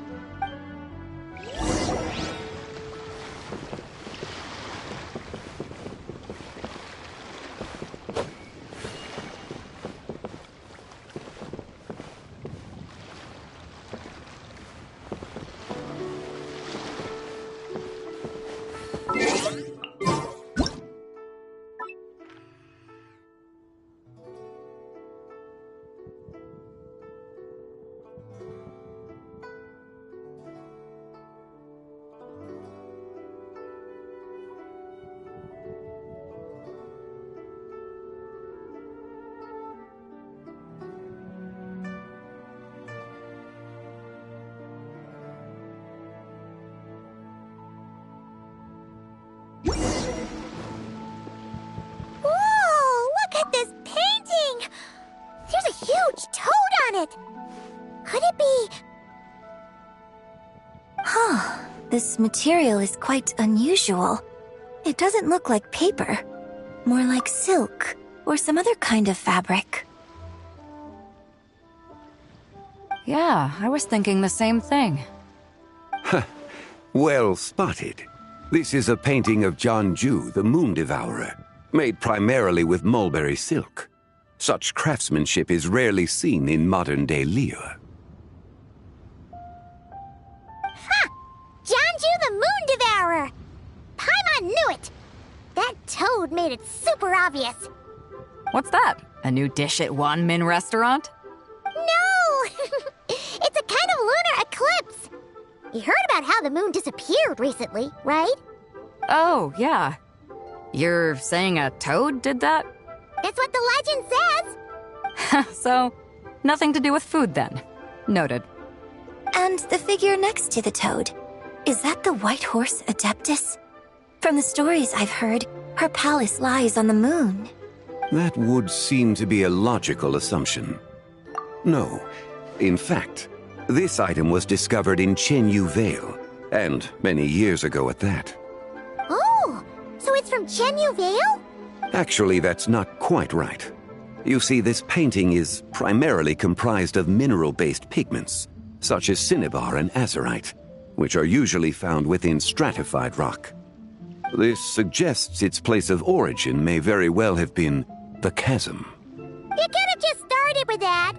Whoa! Look at this painting! There's a huge toad on it! Could it be... Huh. This material is quite unusual. It doesn't look like paper. More like silk, or some other kind of fabric. Yeah, I was thinking the same thing. Well spotted. This is a painting of Jianju, the Moon Devourer, made primarily with mulberry silk. Such craftsmanship is rarely seen in modern-day Liyue. Ha! Jianju the Moon Devourer! Paimon knew it! That toad made it super obvious. What's that? A new dish at Wanmin restaurant? No! It's a kind of lunar eclipse. You heard about how the moon disappeared recently, right? Oh, yeah. You're saying a toad did that? That's what the legend says. So, nothing to do with food then. Noted. And the figure next to the toad. Is that the white horse Adeptus? From the stories I've heard, her palace lies on the moon. That would seem to be a logical assumption. No. In fact, this item was discovered in Chenyu Vale, and many years ago at that. Oh, so it's from Chenyu Vale? Actually, that's not quite right. You see, this painting is primarily comprised of mineral-based pigments, such as cinnabar and azurite, which are usually found within stratified rock. This suggests its place of origin may very well have been the chasm. You could have just started with that.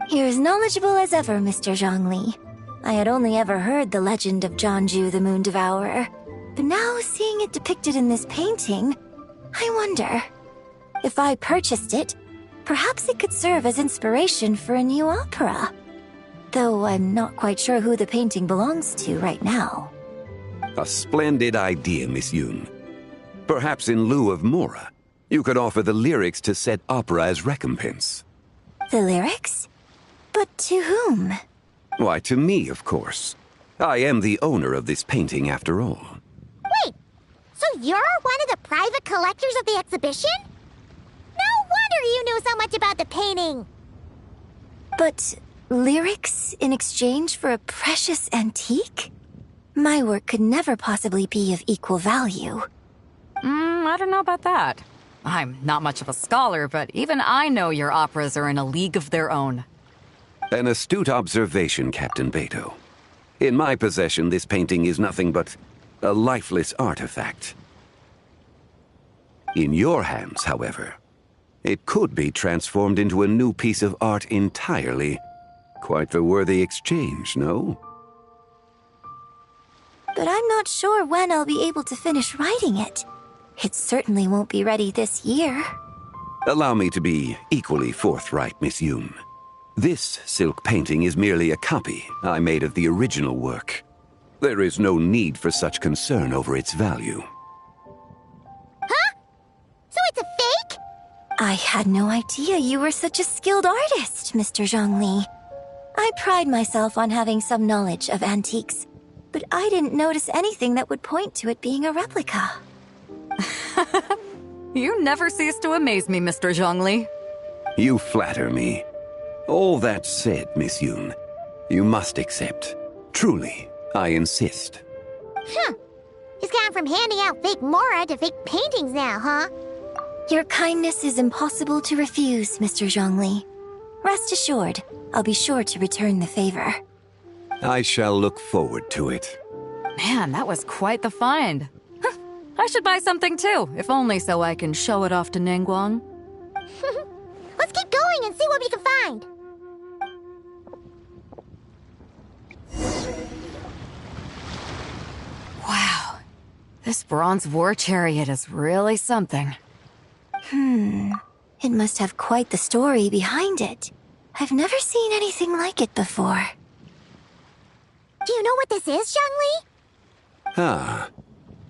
You're as knowledgeable as ever, Mr. Zhongli. I had only ever heard the legend of Jianzhu the Moon Devourer, but now seeing it depicted in this painting, I wonder, if I purchased it, perhaps it could serve as inspiration for a new opera. Though I'm not quite sure who the painting belongs to right now. A splendid idea, Miss Yoon. Perhaps in lieu of Mora, you could offer the lyrics to said opera as recompense. The lyrics? But to whom? Why, to me, of course. I am the owner of this painting, after all. Wait, so you're one of the private collectors of the exhibition? No wonder you knew so much about the painting. But lyrics in exchange for a precious antique? My work could never possibly be of equal value. I don't know about that. I'm not much of a scholar, but even I know your operas are in a league of their own. An astute observation, Captain Beto. In my possession, this painting is nothing but a lifeless artifact. In your hands, however, it could be transformed into a new piece of art entirely. Quite the worthy exchange, no? But I'm not sure when I'll be able to finish writing it. It certainly won't be ready this year. Allow me to be equally forthright, Miss Yoon. This silk painting is merely a copy I made of the original work. There is no need for such concern over its value. Huh? So it's a fake? I had no idea you were such a skilled artist, Mr. Zhongli. I pride myself on having some knowledge of antiques, but I didn't notice anything that would point to it being a replica. You never cease to amaze me, Mr. Zhongli. You flatter me. All that said, Miss Yoon, you must accept. Truly, I insist. Huh. He's gone from handing out fake Mora to fake paintings now, huh? Your kindness is impossible to refuse, Mr. Zhongli. Rest assured, I'll be sure to return the favor. I shall look forward to it. Man, that was quite the find. I should buy something too, if only so I can show it off to Ningguang. Let's keep going and see what we can find. Wow. This bronze war chariot is really something. It must have quite the story behind it. I've never seen anything like it before. Do you know what this is, Zhongli? Ah.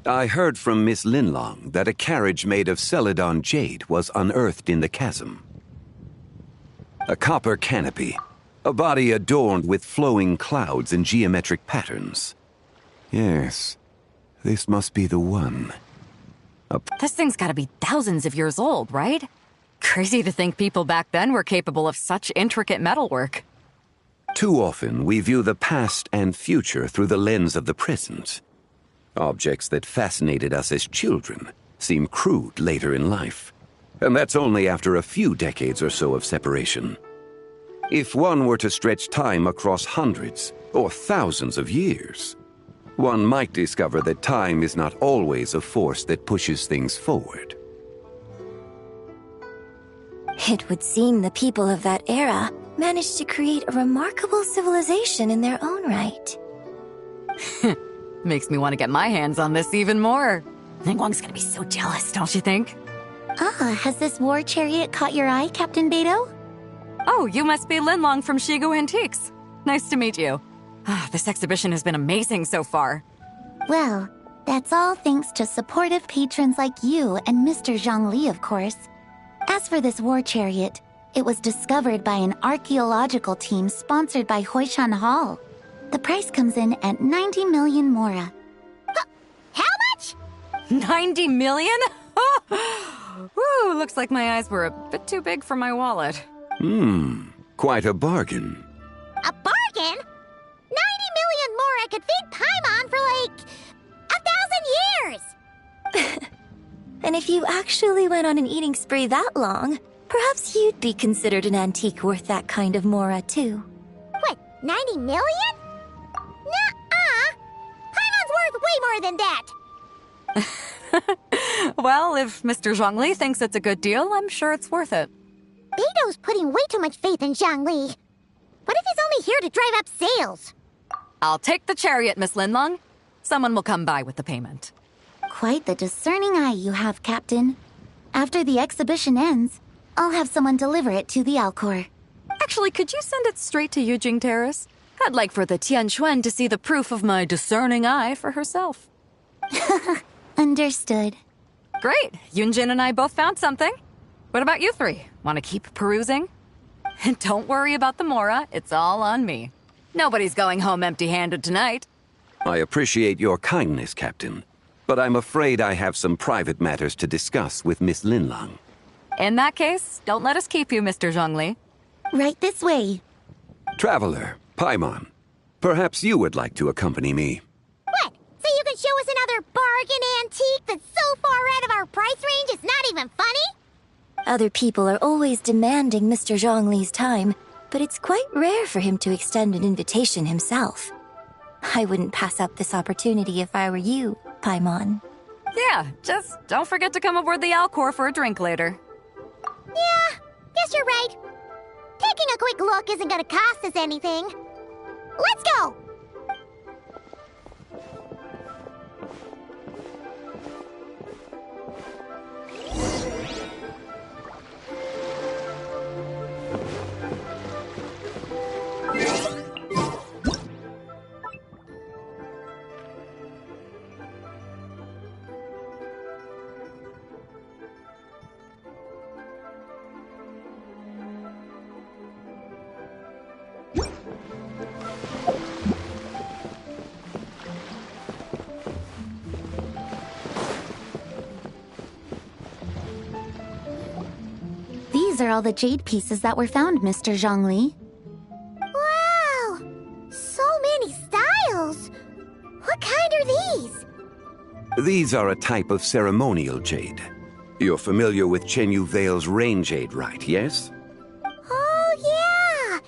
I heard from Miss Linlong that a carriage made of Celadon jade was unearthed in the chasm. A copper canopy, a body adorned with flowing clouds and geometric patterns. Yes, this must be the one. This thing's gotta be thousands of years old, right? Crazy to think people back then were capable of such intricate metalwork. Too often, we view the past and future through the lens of the present. Objects that fascinated us as children seem crude later in life. And that's only after a few decades or so of separation. If one were to stretch time across hundreds or thousands of years, one might discover that time is not always a force that pushes things forward. It would seem the people of that era managed to create a remarkable civilization in their own right. Makes me want to get my hands on this even more. Ningguang's gonna be so jealous, don't you think? Has this war chariot caught your eye, Captain Beto? Oh, you must be Linlong from Shigu Antiques. Nice to meet you. This exhibition has been amazing so far. Well, that's all thanks to supportive patrons like you and Mr. Zhongli, of course. As for this war chariot, it was discovered by an archaeological team sponsored by Hoishan Hall. The price comes in at 90 million Mora. How much? 90 million? Woo, looks like my eyes were a bit too big for my wallet. Quite a bargain. A bargain? 90 million Mora could feed Paimon for like 1,000 years! And if you actually went on an eating spree that long, perhaps you'd be considered an antique worth that kind of Mora, too. What, 90 million? Nuh-uh! Paimon's worth way more than that! Well, if Mr. Zhongli thinks it's a good deal, I'm sure it's worth it. Beto's putting way too much faith in Zhongli. What if he's only here to drive up sales? I'll take the chariot, Miss Linlong. Someone will come by with the payment. Quite the discerning eye you have, Captain. After the exhibition ends, I'll have someone deliver it to the Alcor. Actually, could you send it straight to Yujing Terrace? I'd like for the Tianquan to see the proof of my discerning eye for herself. Understood. Great. Yunjin and I both found something. What about you three? Want to keep perusing? And don't worry about the Mora. It's all on me. Nobody's going home empty-handed tonight. I appreciate your kindness, Captain, but I'm afraid I have some private matters to discuss with Miss Linlong. In that case, don't let us keep you, Mr. Zhongli. Right this way. Traveler, Paimon, perhaps you would like to accompany me. What? So you can show us another bargain antique that's so far out of our price range it's not even funny? Other people are always demanding Mr. Zhongli's time, but it's quite rare for him to extend an invitation himself. I wouldn't pass up this opportunity if I were you, Paimon. Yeah, just don't forget to come aboard the Alcor for a drink later. Yeah, guess you're right. Taking a quick look isn't gonna cost us anything. Let's go! These are all the jade pieces that were found, Mr. Zhongli. Wow! So many styles! What kind are these? These are a type of ceremonial jade. You're familiar with Chenyu Vale's rain jade, right, yes? Oh, yeah!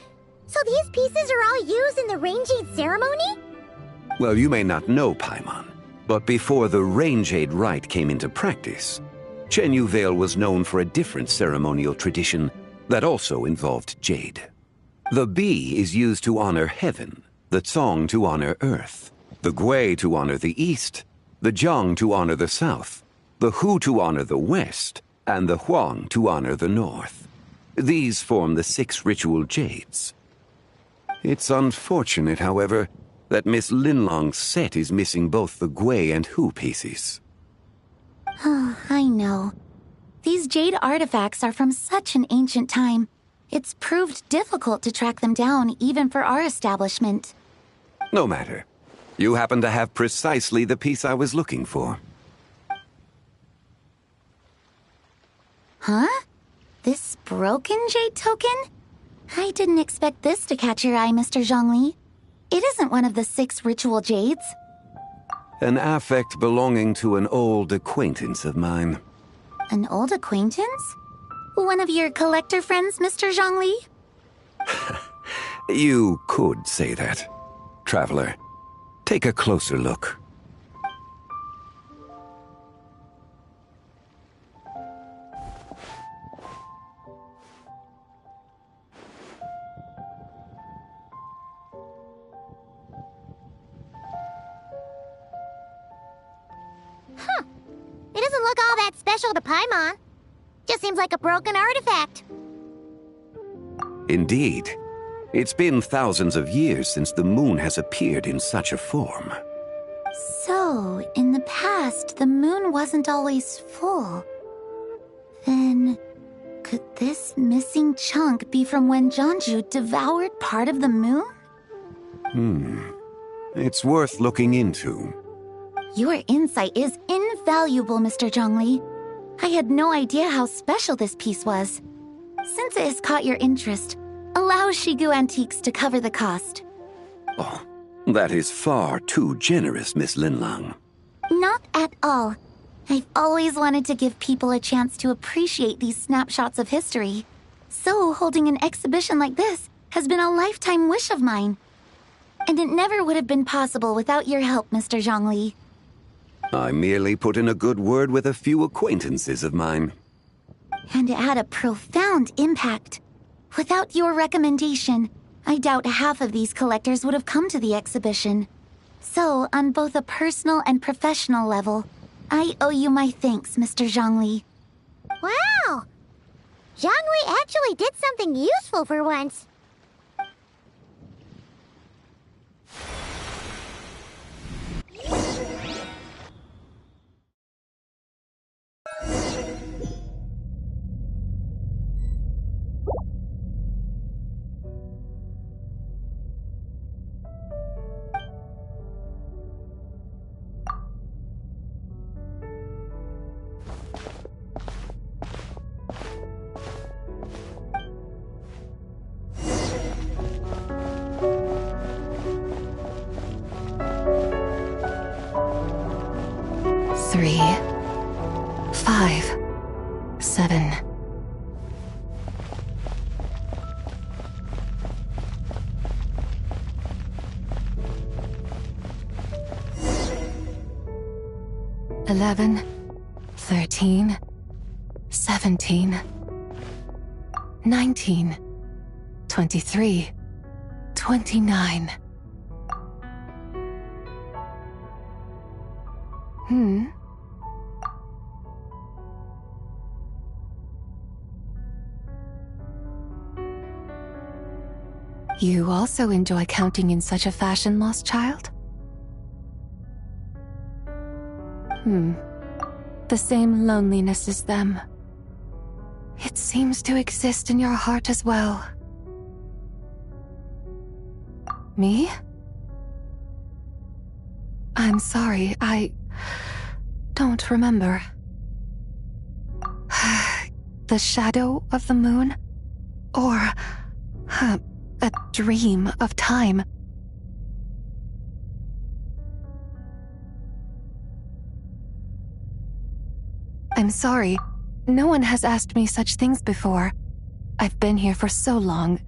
So these pieces are all used in the rain jade ceremony? Well, you may not know, Paimon, but before the rain jade rite came into practice, Chenyu Vale was known for a different ceremonial tradition that also involved jade. The Bi is used to honor heaven, the Cong to honor earth, the Gui to honor the east, the Jiang to honor the south, the Hu to honor the west, and the Huang to honor the north. These form the 6 ritual jades. It's unfortunate, however, that Miss Linlong's set is missing both the Gui and Hu pieces. Oh, I know. These jade artifacts are from such an ancient time. It's proved difficult to track them down, even for our establishment. No matter. You happen to have precisely the piece I was looking for. Huh? This broken jade token? I didn't expect this to catch your eye, Mr. Zhongli. It isn't one of the 6 ritual jades. An affect belonging to an old acquaintance of mine. An old acquaintance? One of your collector friends, Mr. Zhongli? You could say that. Traveler, take a closer look. Huh. It doesn't look all that special to Paimon. Just seems like a broken artifact. Indeed. It's been thousands of years since the moon has appeared in such a form. So, in the past, the moon wasn't always full. Then, could this missing chunk be from when Jianzhu devoured part of the moon? It's worth looking into. Your insight is invaluable, Mr. Zhongli. I had no idea how special this piece was. Since it has caught your interest, allow Shigu Antiques to cover the cost. Oh, that is far too generous, Miss Linlong. Not at all. I've always wanted to give people a chance to appreciate these snapshots of history. So holding an exhibition like this has been a lifetime wish of mine. And it never would have been possible without your help, Mr. Zhongli. I merely put in a good word with a few acquaintances of mine. And it had a profound impact. Without your recommendation, I doubt half of these collectors would have come to the exhibition. So, on both a personal and professional level, I owe you my thanks, Mr. Zhongli. Wow! Zhongli actually did something useful for once. Three, 5, 7. Eleven, 13, 17, 19, 23, 29. You also enjoy counting in such a fashion, lost child? The same loneliness as them. It seems to exist in your heart as well. Me? I'm sorry, I don't remember. The shadow of the moon? Or a dream of time? I'm sorry. No one has asked me such things before. I've been here for so long.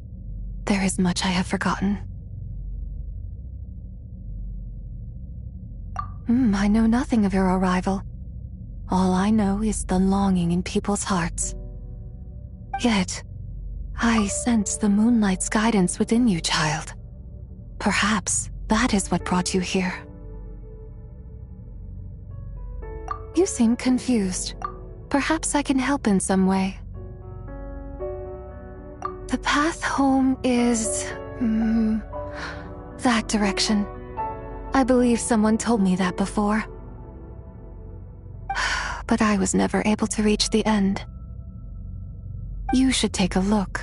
There is much I have forgotten. I know nothing of your arrival. All I know is the longing in people's hearts. Yet, I sense the moonlight's guidance within you, child. Perhaps that is what brought you here. You seem confused. Perhaps I can help in some way. The path home is... that direction. I believe someone told me that before. But I was never able to reach the end. You should take a look.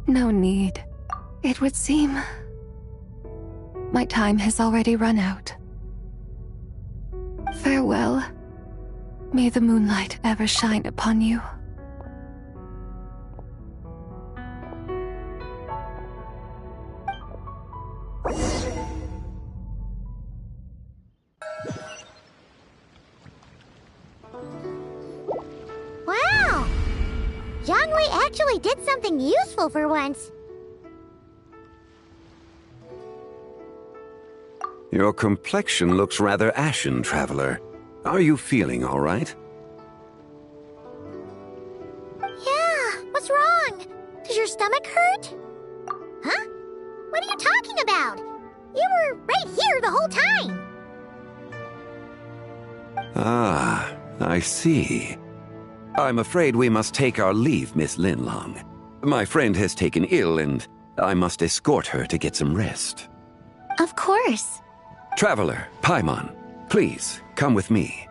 No need. It would seem... my time has already run out. Farewell. May the moonlight ever shine upon you. Wow! Zhongli actually did something useful for once. Your complexion looks rather ashen, traveler. Are you feeling all right? Yeah, what's wrong? Does your stomach hurt? Huh? What are you talking about? You were right here the whole time. Ah, I see. I'm afraid we must take our leave, Miss Linlong. My friend has taken ill and I must escort her to get some rest. Of course. Traveler, Paimon, please, come with me.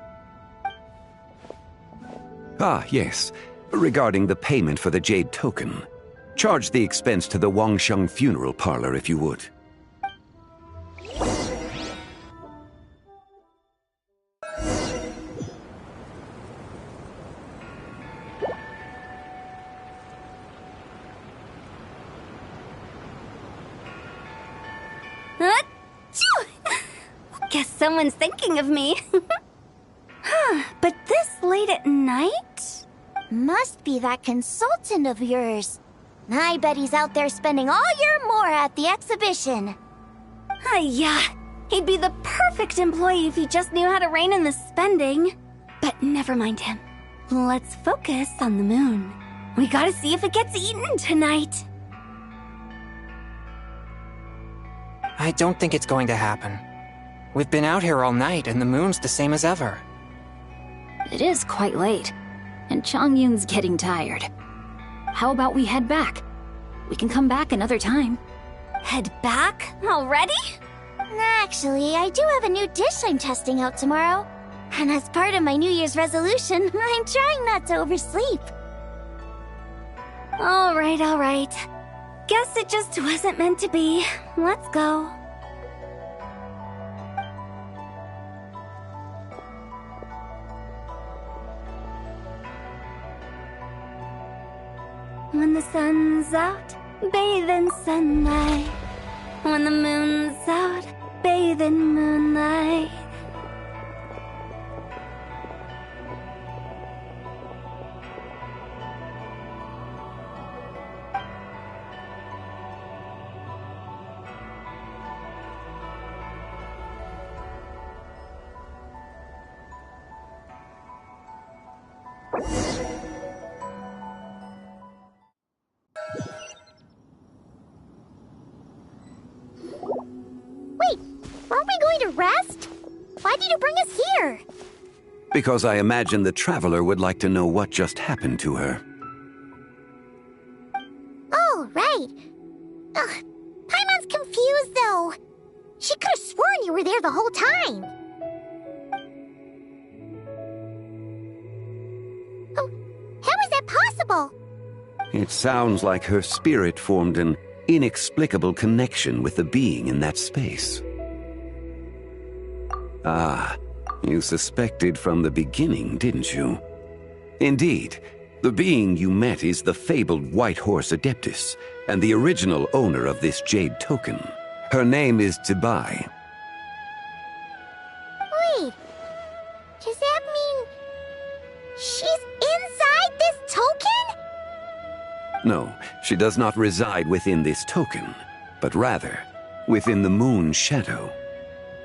Ah, yes. Regarding the payment for the jade token. Charge the expense to the Wangsheng funeral parlor if you would. Guess someone's thinking of me. But this late at night? Must be that consultant of yours. I bet he's out there spending all year more at the exhibition. Yeah. He'd be the perfect employee if he just knew how to rein in the spending. But never mind him. Let's focus on the moon. We gotta see if it gets eaten tonight. I don't think it's going to happen. We've been out here all night, and the moon's the same as ever. It is quite late, and Chongyun's getting tired. How about we head back? We can come back another time. Head back? Already? Actually, I do have a new dish I'm testing out tomorrow. And as part of my New Year's resolution, I'm trying not to oversleep. All right. Guess it just wasn't meant to be. Let's go. When the sun's out, bathe in sunlight. When the moon's out, bathe in moonlight. Wait, aren't we going to rest? Why did you bring us here? Because I imagine the traveler would like to know what just happened to her. Oh, right. Ugh, Paimon's confused, though. She could have sworn you were there the whole time. Oh, how is that possible? It sounds like her spirit formed an inexplicable connection with the being in that space. Ah, you suspected from the beginning, didn't you? Indeed, the being you met is the fabled White Horse Adeptus, and the original owner of this jade token. Her name is Zibai. Wait, does that mean she's inside this token? No, she does not reside within this token, but rather within the moon's shadow.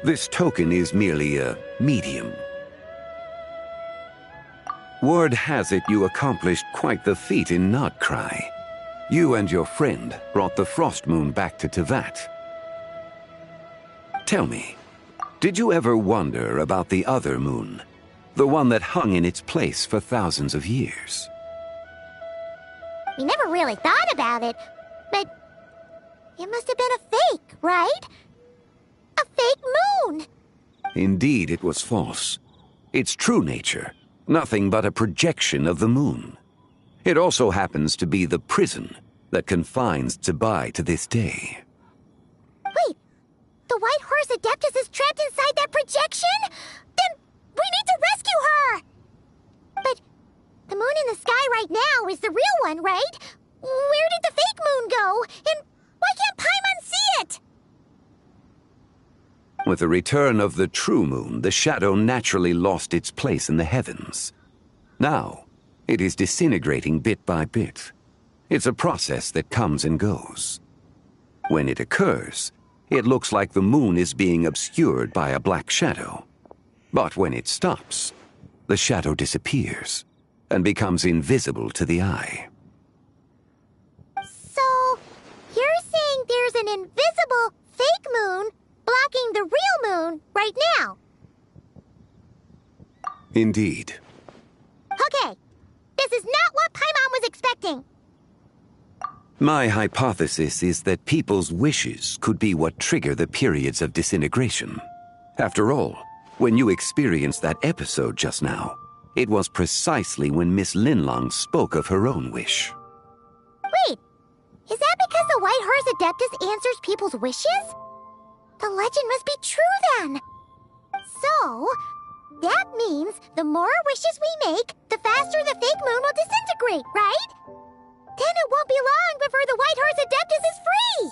This token is merely a medium. Word has it you accomplished quite the feat in Nodcry. You and your friend brought the Frost Moon back to Tevat. Tell me, did you ever wonder about the other moon? The one that hung in its place for thousands of years? We never really thought about it, but it must have been a fake, right? A fake moon! Indeed, it was false. Its true nature, nothing but a projection of the moon. It also happens to be the prison that confines Zibai to this day. Wait, the White Horse Adeptus is trapped inside that projection? Then we need to rescue her! But the moon in the sky right now is the real one, right? Where did the fake moon go? And why can't Paimon see it? With the return of the true moon, the shadow naturally lost its place in the heavens. Now, it is disintegrating bit by bit. It's a process that comes and goes. When it occurs, it looks like the moon is being obscured by a black shadow. But when it stops, the shadow disappears and becomes invisible to the eye. So, you're saying there's an invisible fake moon blocking the real moon right now? Indeed. Okay, this is not what Paimon was expecting. My hypothesis is that people's wishes could be what trigger the periods of disintegration. After all, when you experienced that episode just now, it was precisely when Miss Linlong spoke of her own wish. Wait, is that because the White Horse Adeptus answers people's wishes? The legend must be true then. So, that means the more wishes we make, the faster the fake moon will disintegrate, right? Then it won't be long before the White Horse Adeptus is free!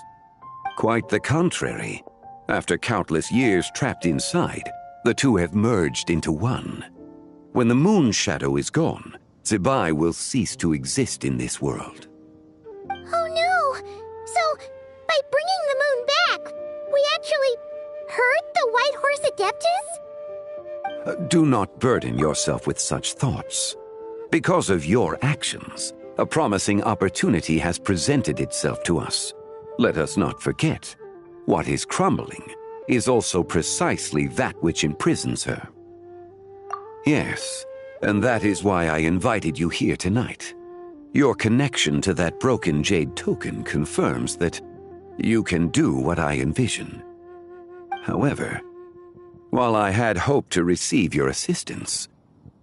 Quite the contrary. After countless years trapped inside, the two have merged into one. When the moon shadow is gone, Zibai will cease to exist in this world. Oh no! So, by bringing the moon back, we actually hurt the White Horse Adeptus? Do not burden yourself with such thoughts. Because of your actions, a promising opportunity has presented itself to us. Let us not forget, what is crumbling is also precisely that which imprisons her. Yes, and that is why I invited you here tonight. Your connection to that broken jade token confirms that you can do what I envision. However, while I had hoped to receive your assistance,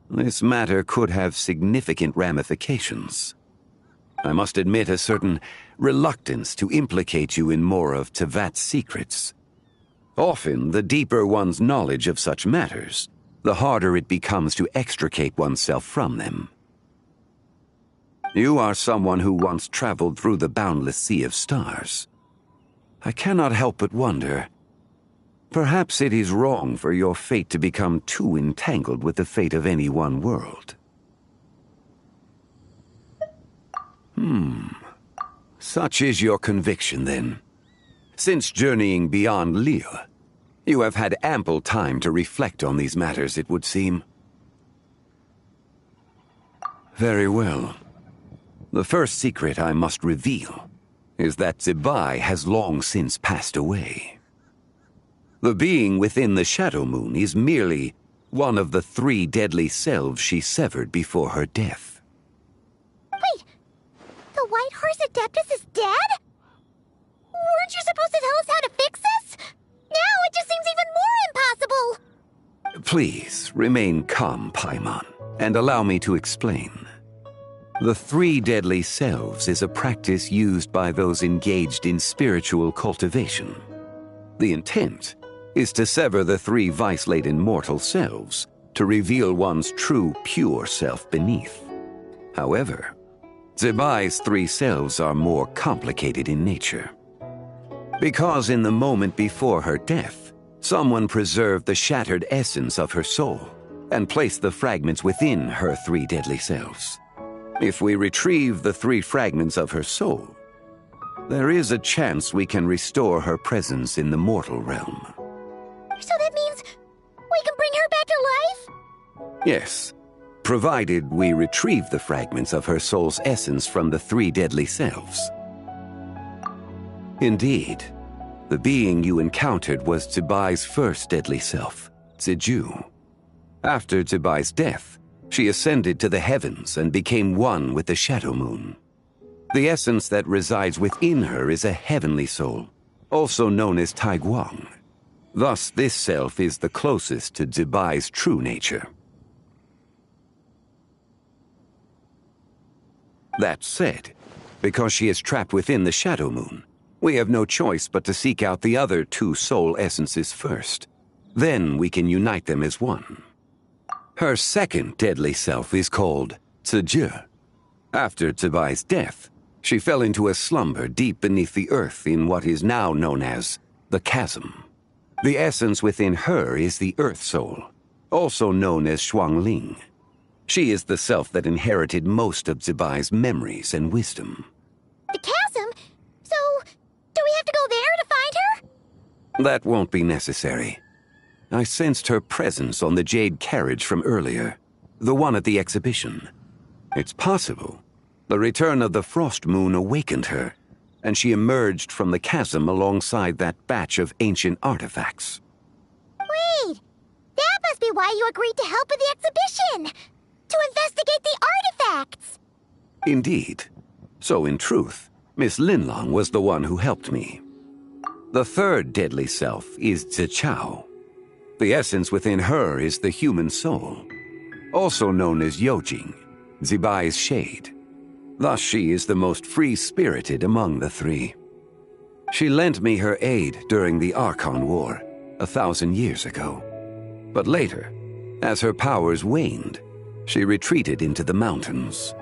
this matter could have significant ramifications. I must admit a certain reluctance to implicate you in more of Tevat's secrets. Often, the deeper one's knowledge of such matters, the harder it becomes to extricate oneself from them. You are someone who once traveled through the boundless sea of stars. I cannot help but wonder, perhaps it is wrong for your fate to become too entangled with the fate of any one world. Such is your conviction, then. Since journeying beyond Liyue, you have had ample time to reflect on these matters, it would seem. Very well. The first secret I must reveal is that Zibai has long since passed away. The being within the Shadow Moon is merely one of the 3 deadly selves she severed before her death. Wait, the White Horse Adeptus is dead? Weren't you supposed to tell us how to fix this? Now it just seems even more impossible! Please, remain calm, Paimon, and allow me to explain. The 3 deadly selves is a practice used by those engaged in spiritual cultivation. The intent is to sever the 3 vice-laden mortal selves to reveal one's true, pure self beneath. However, Zibai's 3 selves are more complicated in nature. Because in the moment before her death, someone preserved the shattered essence of her soul and placed the fragments within her 3 deadly selves. If we retrieve the 3 fragments of her soul, there is a chance we can restore her presence in the mortal realm. So that means we can bring her back to life? Yes, provided we retrieve the fragments of her soul's essence from the 3 deadly selves. Indeed, the being you encountered was Zibai's first deadly self, Ziju. After Zibai's death, she ascended to the heavens and became one with the Shadow Moon. The essence that resides within her is a heavenly soul, also known as Taiguang. Thus, this self is the closest to Zibai's true nature. That said, because she is trapped within the Shadow Moon, we have no choice but to seek out the other 2 soul essences first. Then we can unite them as one. Her second deadly self is called Ziju. After Zibai's death, she fell into a slumber deep beneath the earth in what is now known as the Chasm. The essence within her is the Earth Soul, also known as Xuangling. She is the self that inherited most of Zibai's memories and wisdom. The chasm? So, do we have to go there to find her? That won't be necessary. I sensed her presence on the jade carriage from earlier, the one at the exhibition. It's possible the return of the Frost Moon awakened her, and she emerged from the chasm alongside that batch of ancient artifacts. Wait, that must be why you agreed to help with the exhibition! To investigate the artifacts! Indeed. So in truth, Miss Linlong was the one who helped me. The third deadly self is Zichao. The essence within her is the human soul, also known as Yojing, Zibai's shade. Thus she is the most free-spirited among the 3. She lent me her aid during the Archon War 1,000 years ago. But later, as her powers waned, she retreated into the mountains.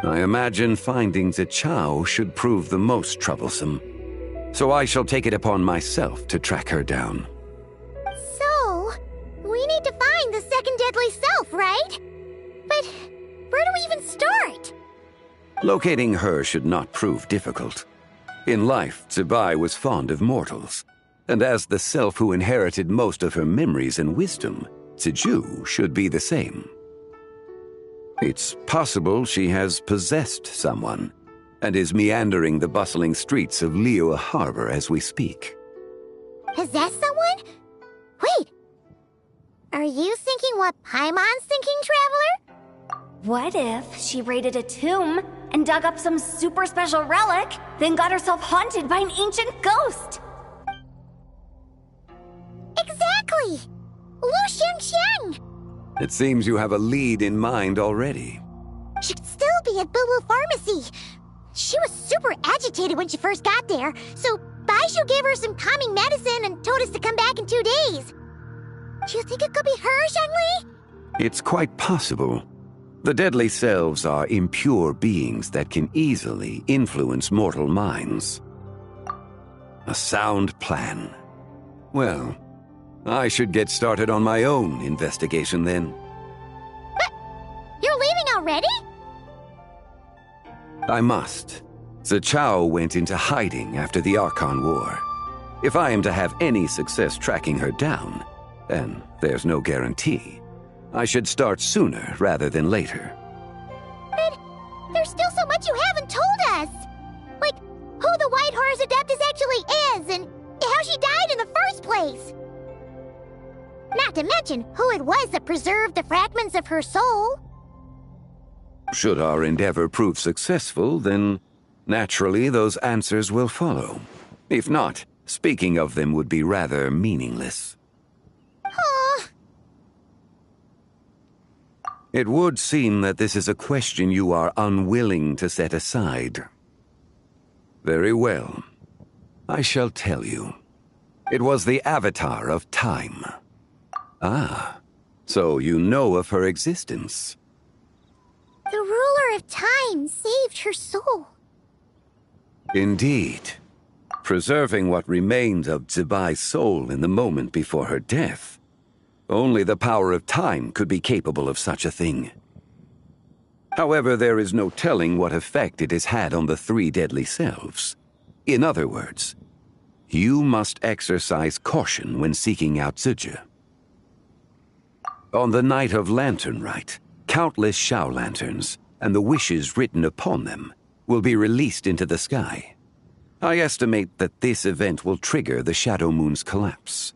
I imagine finding Zichao should prove the most troublesome, so I shall take it upon myself to track her down. So, we need to find the second deadly self, right? But where do we even start? Locating her should not prove difficult. In life, Zibai was fond of mortals, And as the self who inherited most of her memories and wisdom, Ziju should be the same. It's possible she has possessed someone and is meandering the bustling streets of Liyue Harbor as we speak. Possess someone? Wait! Are you thinking what Paimon's thinking, Traveler? What if she raided a tomb and dug up some super special relic, then got herself haunted by an ancient ghost? Exactly! Lu Xingxiang! It seems you have a lead in mind already. She could still be at Boo Boo Pharmacy. She was super agitated when she first got there, so Baishu gave her some calming medicine and told us to come back in 2 days. Do you think it could be her, Zhongli? It's quite possible. The deadly selves are impure beings that can easily influence mortal minds. A sound plan. Well, I should get started on my own investigation then. But you're leaving already? I must. Zichao went into hiding after the Archon War. If I am to have any success tracking her down, and there's no guarantee, I should start sooner rather than later. But there's still so much you haven't told us! Like, who the White Horse Adeptus actually is, and how she died in the first place! Not to mention who it was that preserved the fragments of her soul. Should our endeavor prove successful, then naturally those answers will follow. If not, speaking of them would be rather meaningless. It would seem that this is a question you are unwilling to set aside. Very well. I shall tell you. It was the Avatar of Time. Ah, so you know of her existence. The ruler of time saved her soul. Indeed. Preserving what remained of Zibai's soul in the moment before her death. Only the power of time could be capable of such a thing. However, there is no telling what effect it has had on the 3 deadly selves. In other words, you must exercise caution when seeking out Ziju. On the night of Lanternlit, countless Shao lanterns and the wishes written upon them will be released into the sky. I estimate that this event will trigger the Shadow Moon's collapse.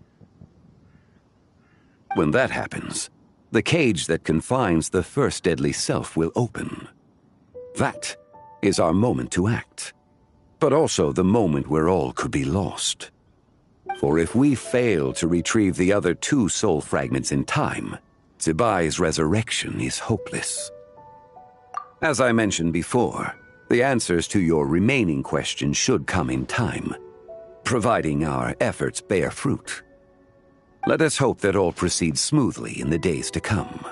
When that happens, the cage that confines the first deadly self will open. That is our moment to act, but also the moment where all could be lost. For if we fail to retrieve the other 2 soul fragments in time, Zibai's resurrection is hopeless. As I mentioned before, the answers to your remaining questions should come in time, providing our efforts bear fruit. Let us hope that all proceeds smoothly in the days to come.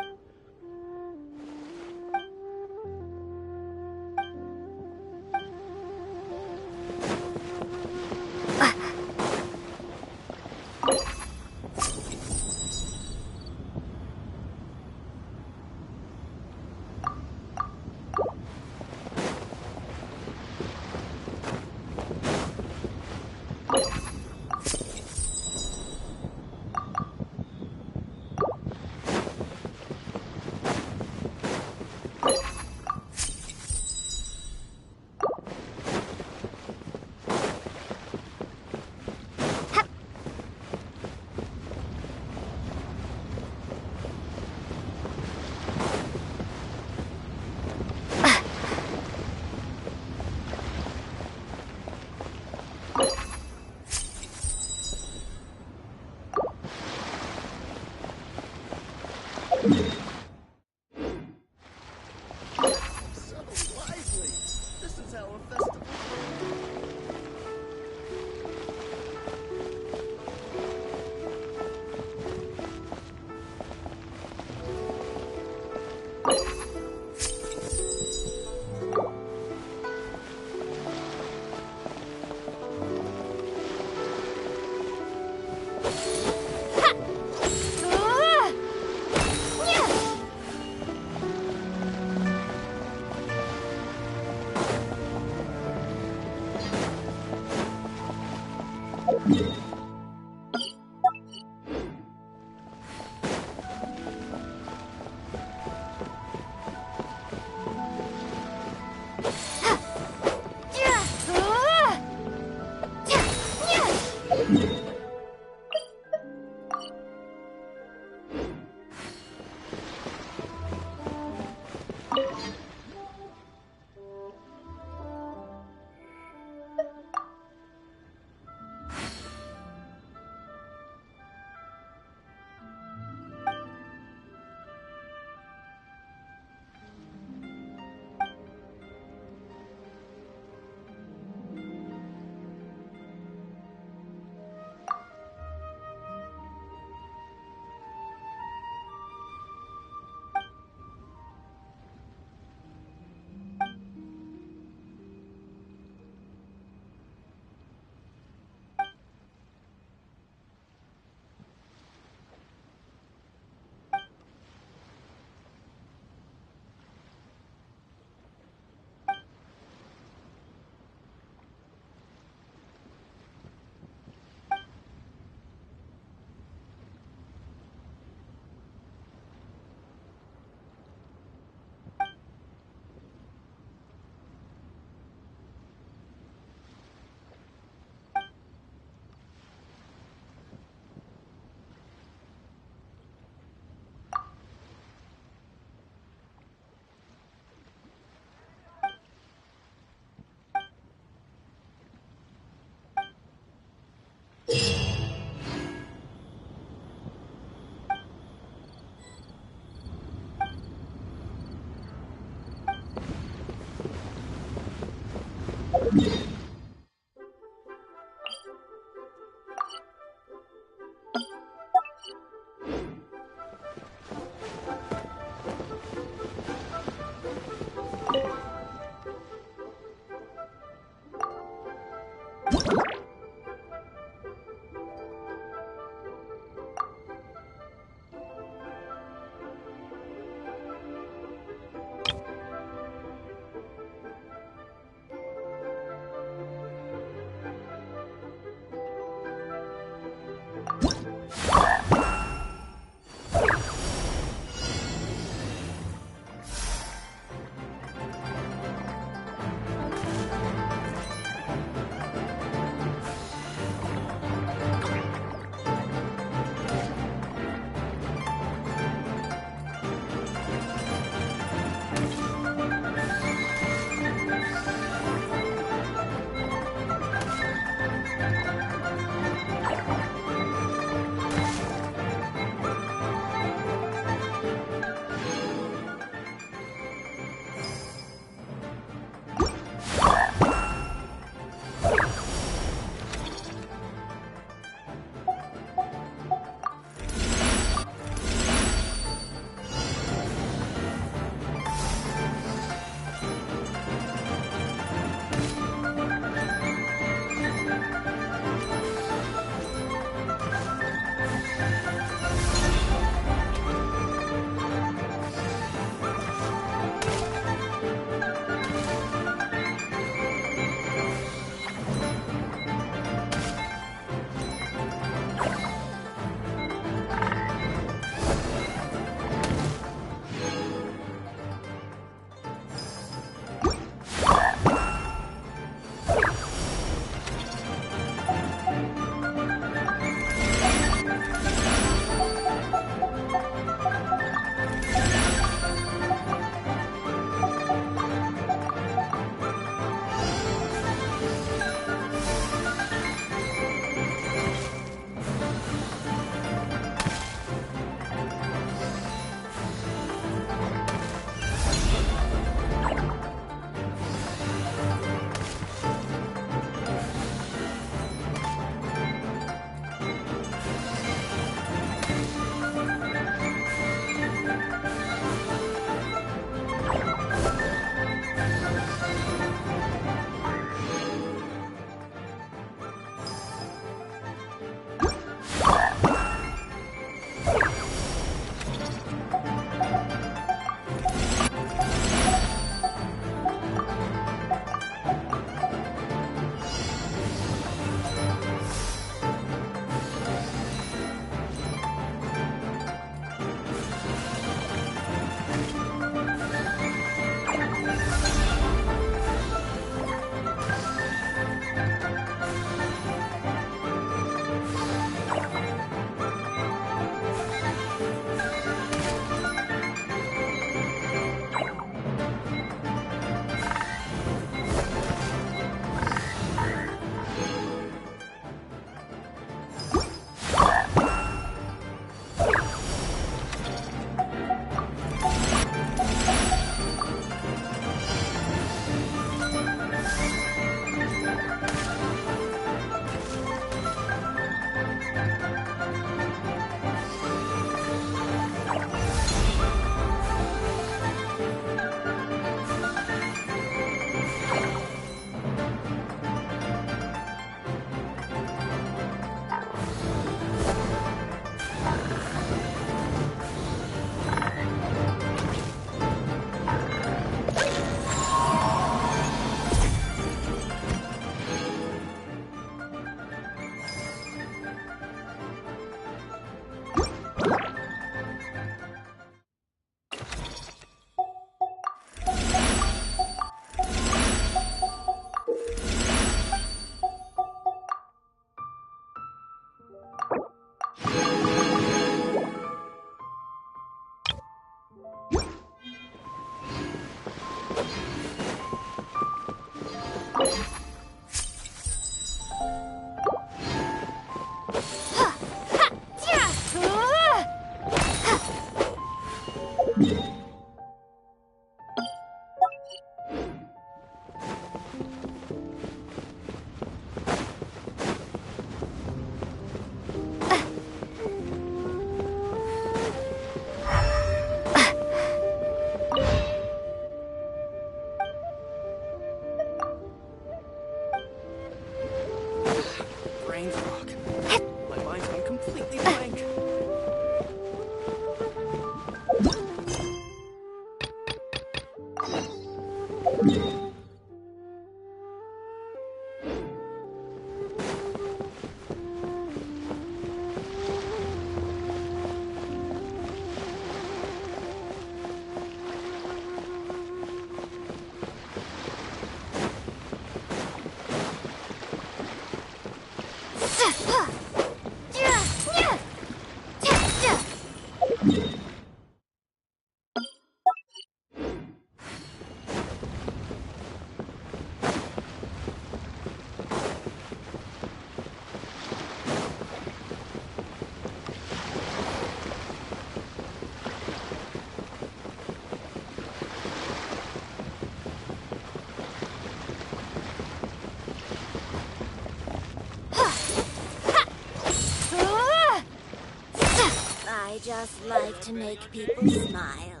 I just like to make people smile.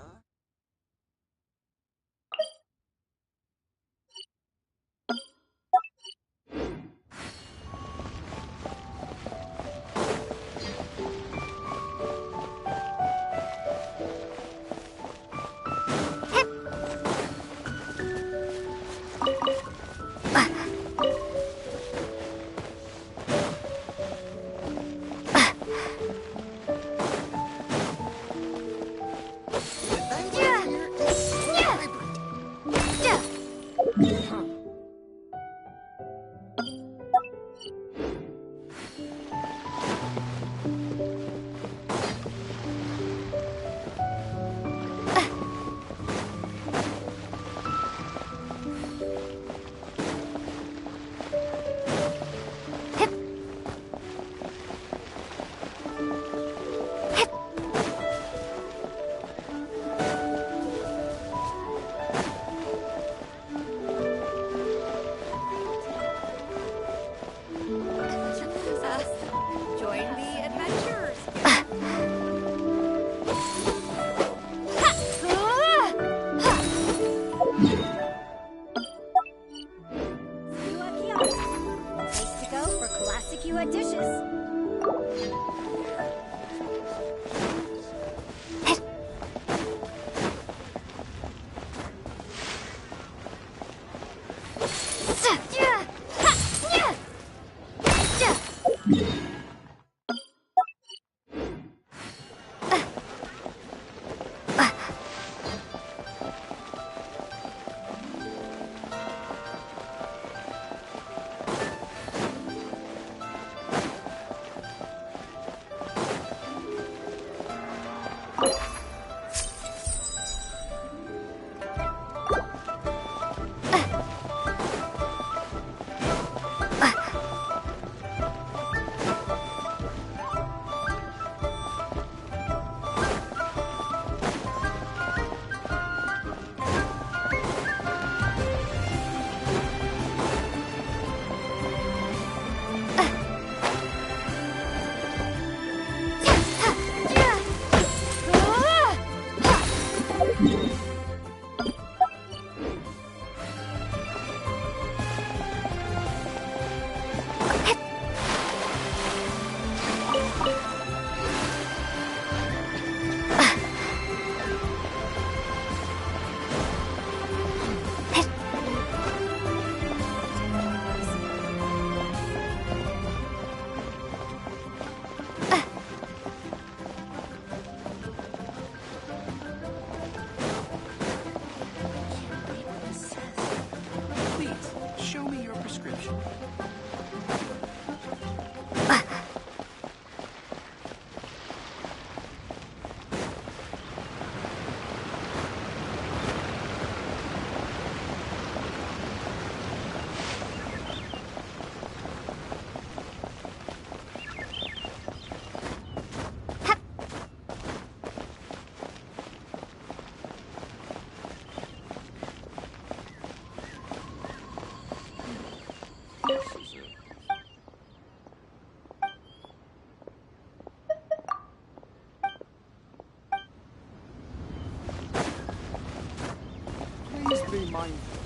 be mindful.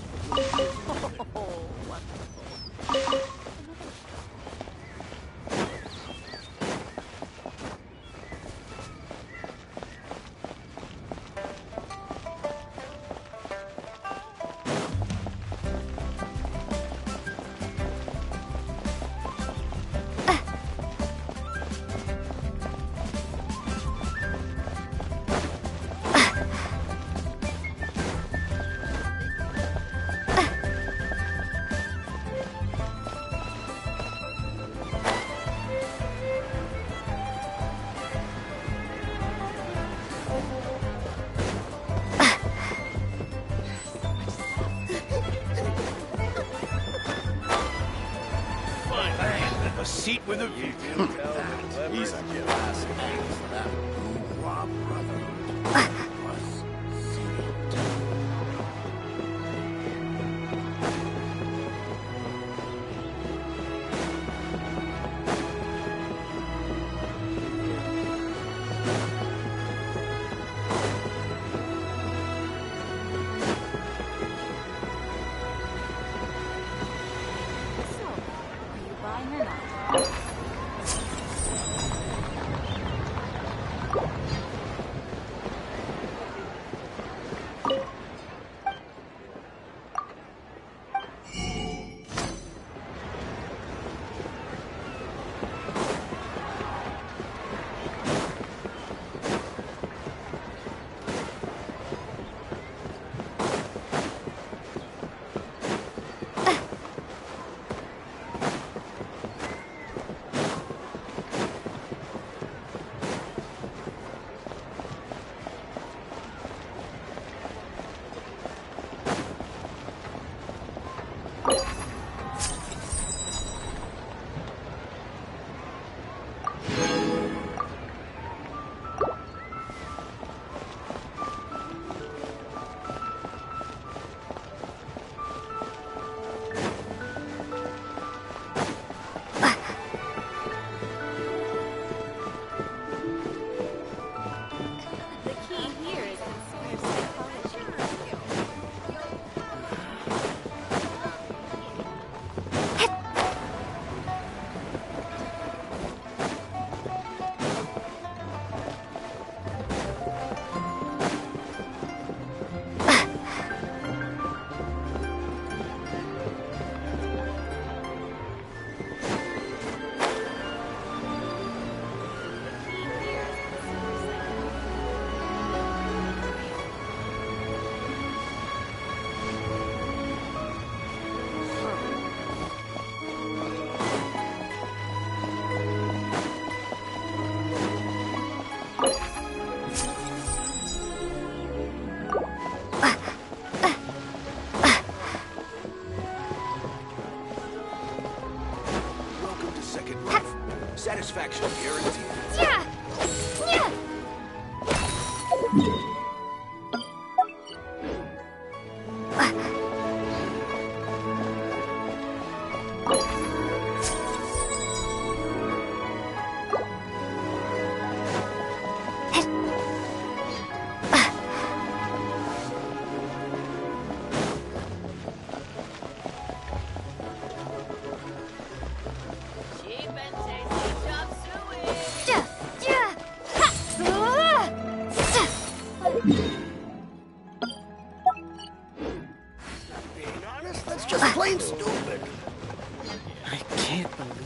Oh, wonderful. seat with a view. He's a classic. That hoorah brother was sealed. Satisfaction guaranteed. Yeah! Yeah! Being honest, that's just plain stupid. I can't believe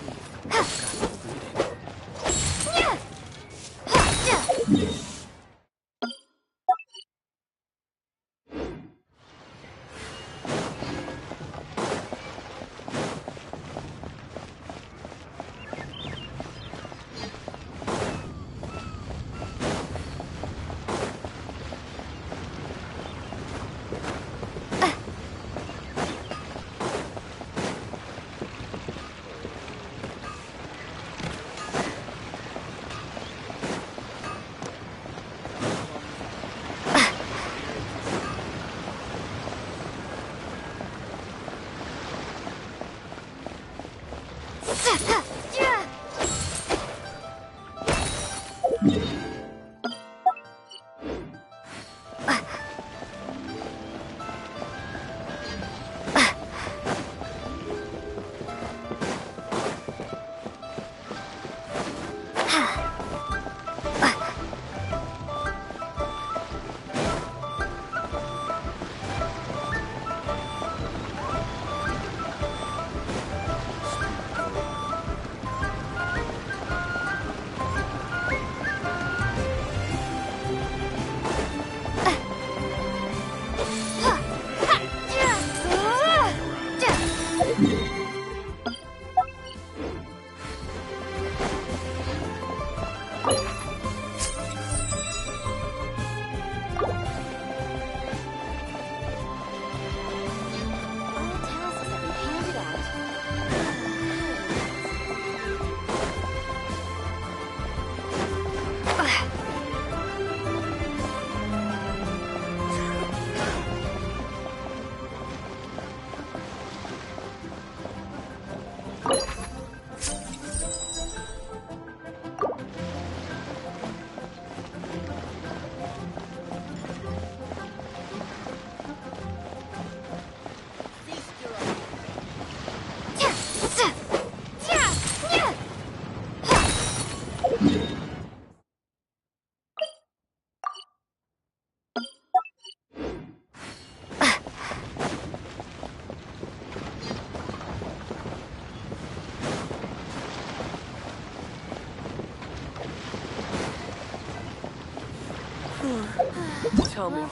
Tell me.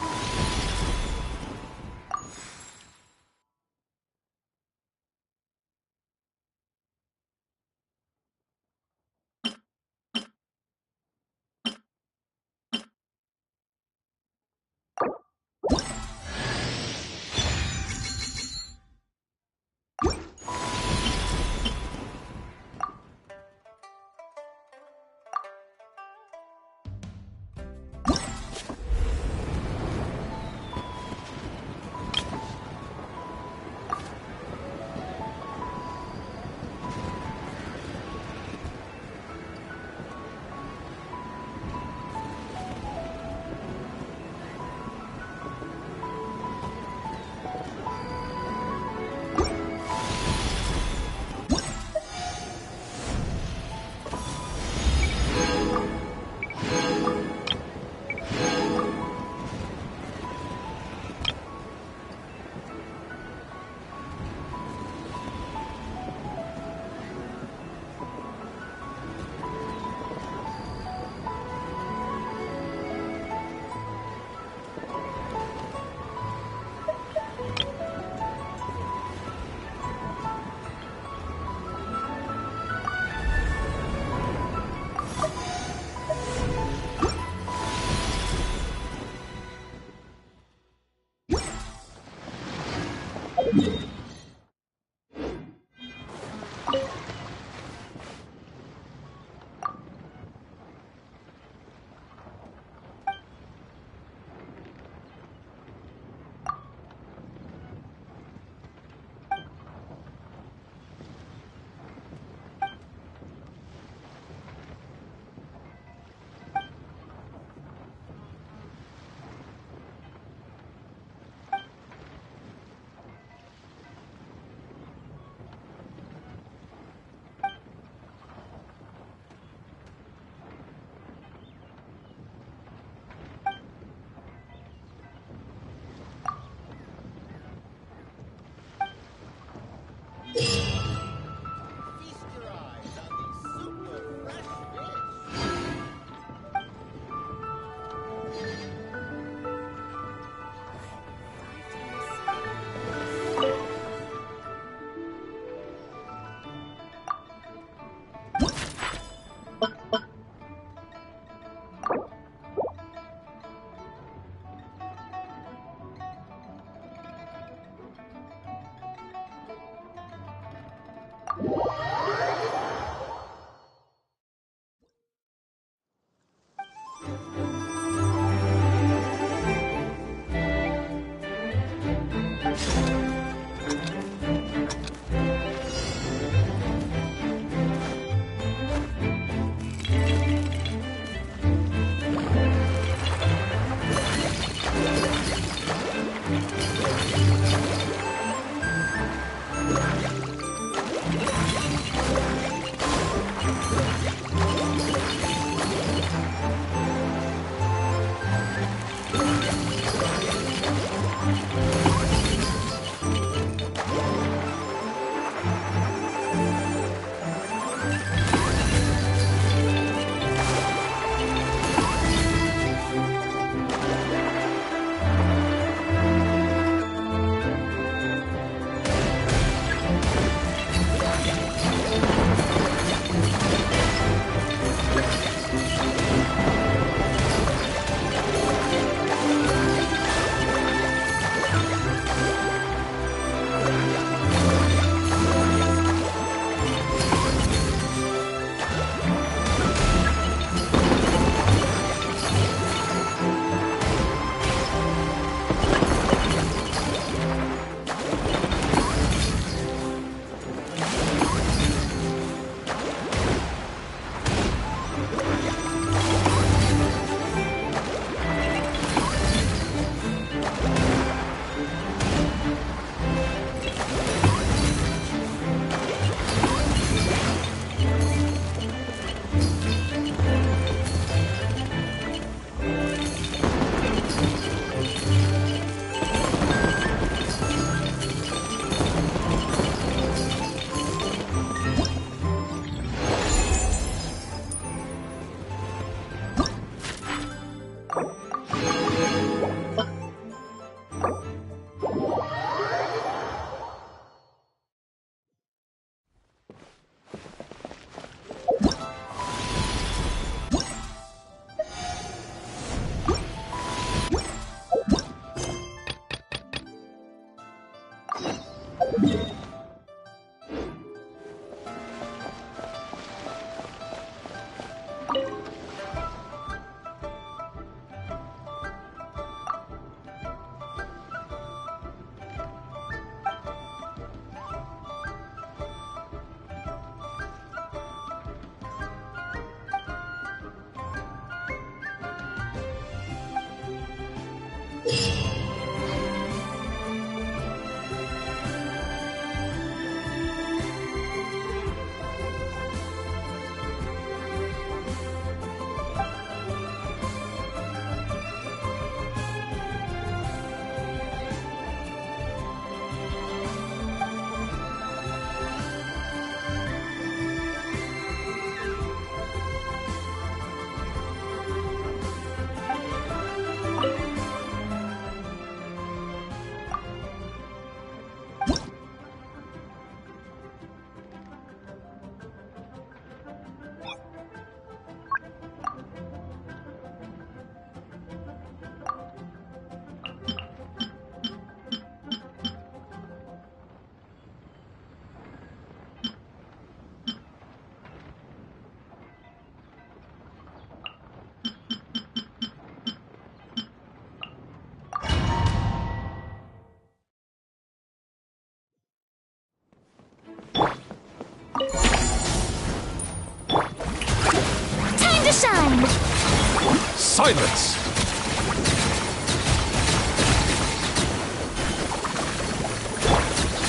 Silence!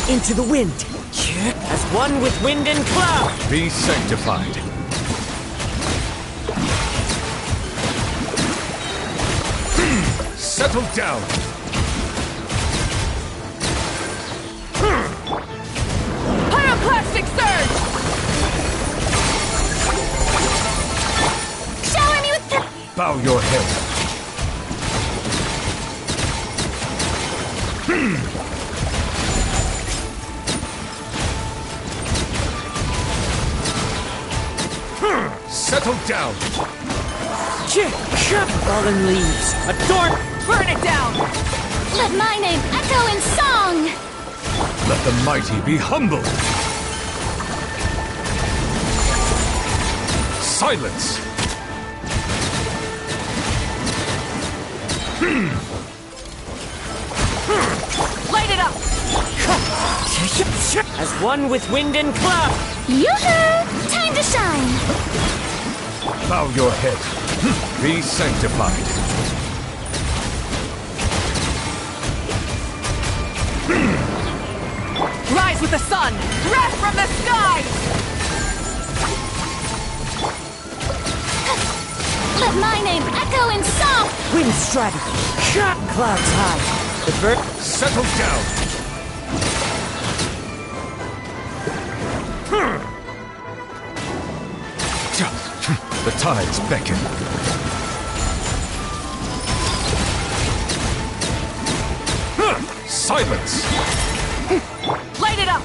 Into the wind. As one with wind and cloud. Be sanctified. Settle down. Pyroclastic surge! Shower me with the... Bow your head. Settle down. Fallen leaves. Adorn. Burn it down! Let my name echo in song! Let the mighty be humbled. Silence. Light it up! As one with wind and cloud. Yoo-hoo! Time to shine! Bow your head. Be sanctified. Rise with the sun! Wrath from the skies! Let my name echo in song! Wind strategy. Clouds high. The bird. Settle down. The tides beckon. Silence! Light it up!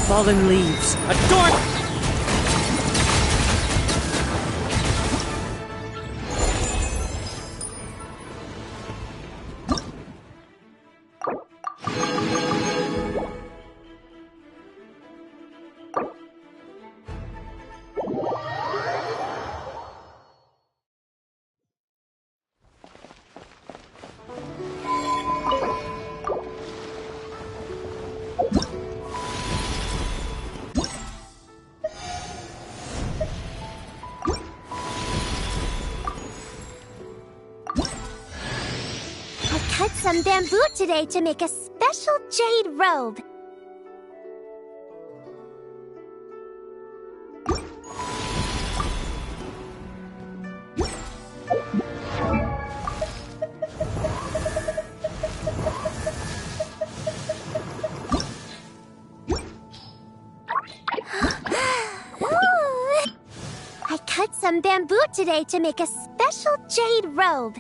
Fallen leaves. Adorn. Cut some bamboo today to make a special jade robe. I cut some bamboo today to make a special jade robe.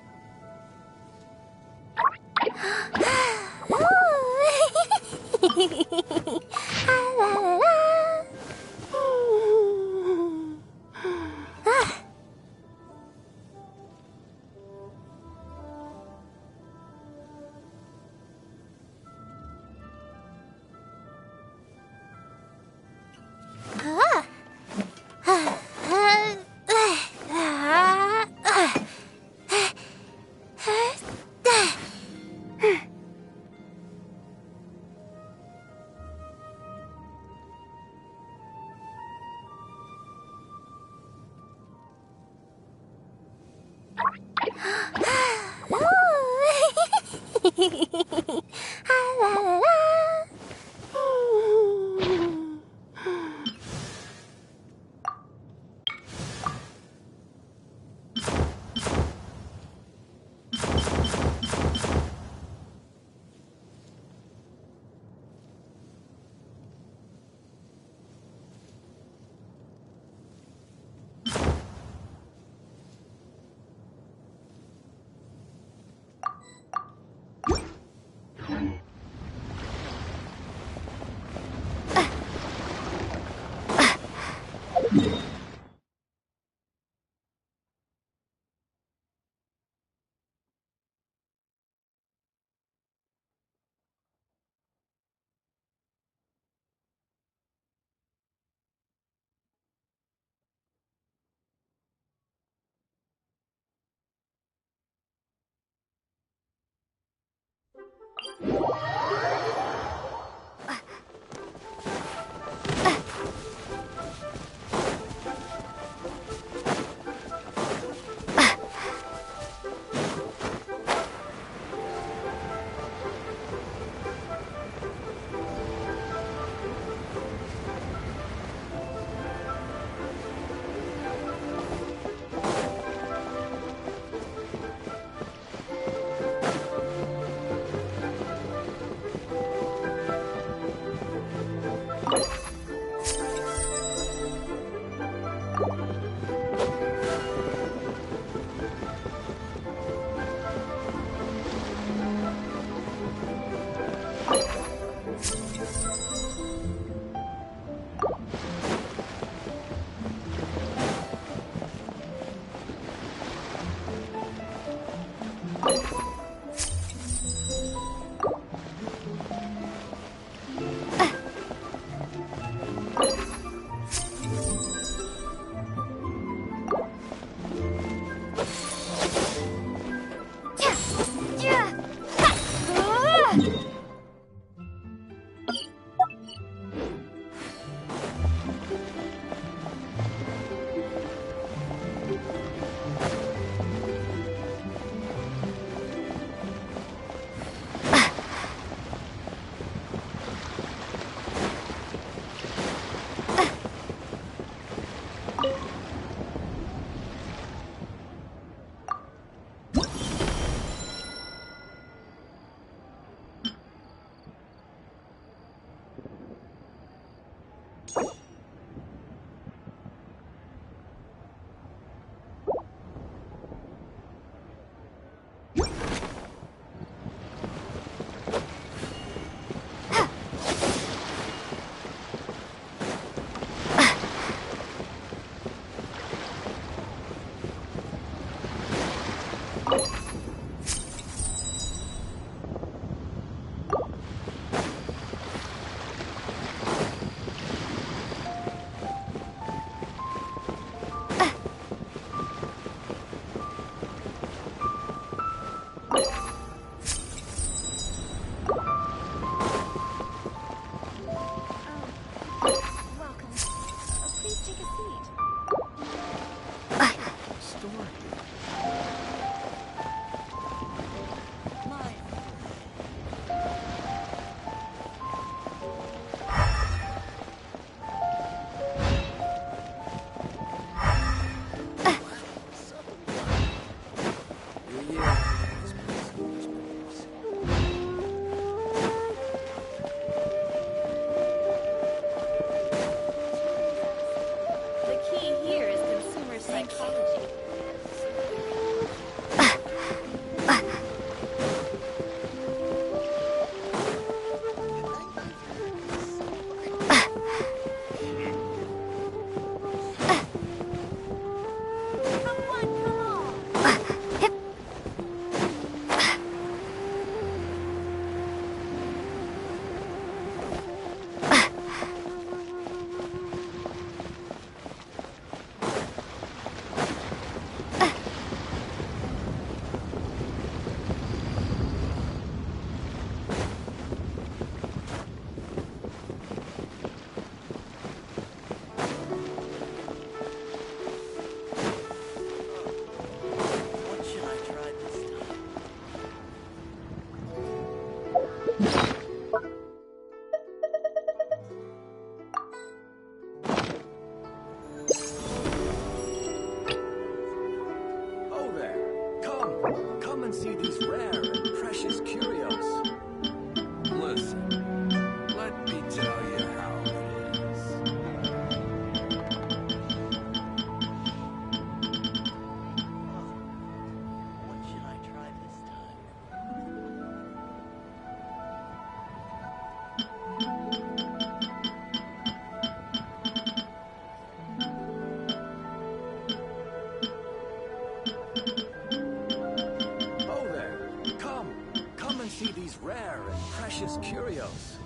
precious curios.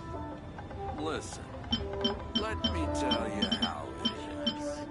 Listen, let me tell you how it is.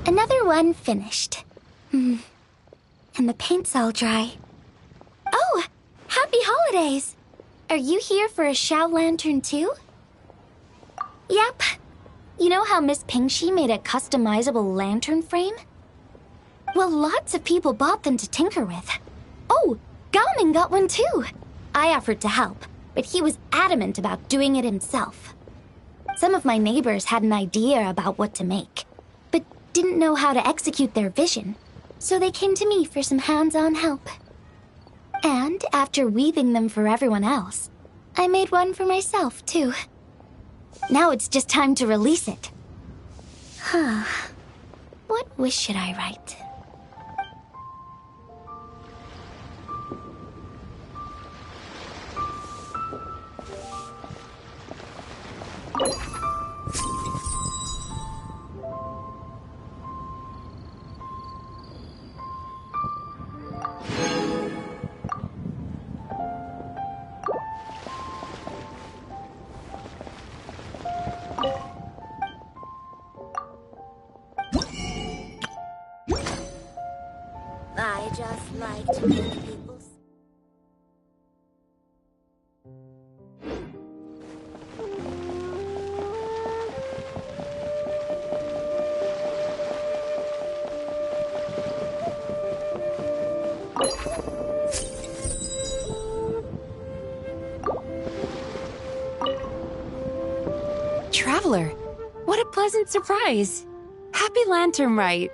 Another one finished. And the paint's all dry. Oh, happy holidays! Are you here for a Shao Lantern too? Yep. You know how Miss Pingxi made a customizable lantern frame? Well, lots of people bought them to tinker with. Oh, Gaoming got one too. I offered to help, but he was adamant about doing it himself. Some of my neighbors had an idea about what to make, but didn't know how to execute their vision, so they came to me for some hands-on help. And after weaving them for everyone else, I made one for myself too. Now it's just time to release it. Huh. What wish should I write? I just like to make people... Traveler, what a pleasant surprise. Happy Lanternlit.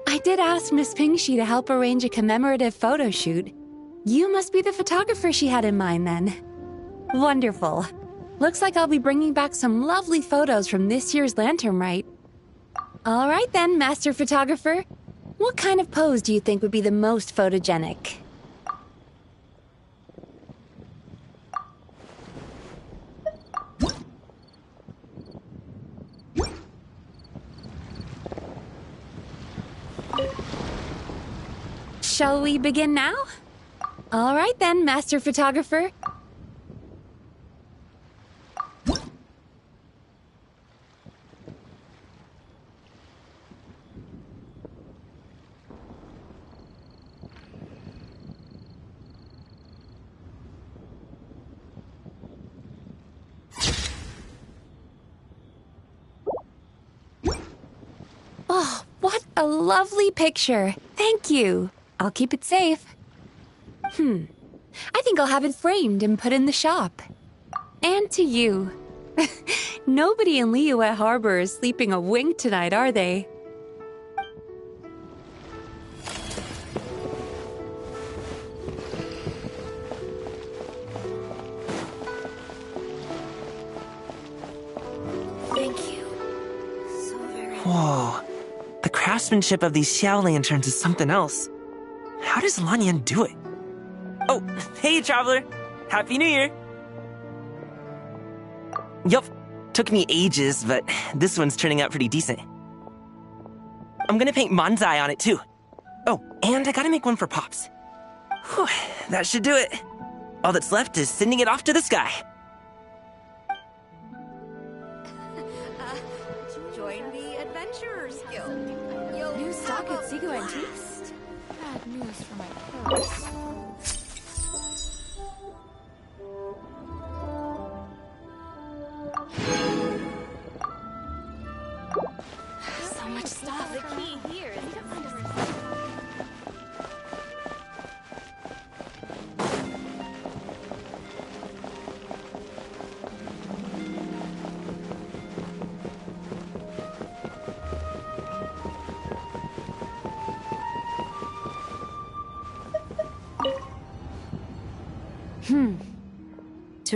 I did ask Miss Pingxi to help arrange a commemorative photo shoot. You must be the photographer she had in mind then. Wonderful. Looks like I'll be bringing back some lovely photos from this year's Lanternlit. All right then, Master Photographer. What kind of pose do you think would be the most photogenic? Shall we begin now? All right then, Master Photographer. Oh, what a lovely picture. Thank you. I'll keep it safe. I think I'll have it framed and put in the shop. And to you. Nobody in Liyue Harbor is sleeping a wink tonight, are they? Thank you. So very Whoa. The craftsmanship of these Xiao lanterns is something else. How does Lanyan do it? Oh, hey, Traveler! Happy New Year! Yup, took me ages, but this one's turning out pretty decent. I'm gonna paint Manzai on it, too. Oh, and I gotta make one for Pops. Whew, that should do it. All that's left is sending it off to the sky. Join the Adventurers Guild. New stock at Sigu Antiques? Bad news for my purse. So much stuff. The key here is to understand.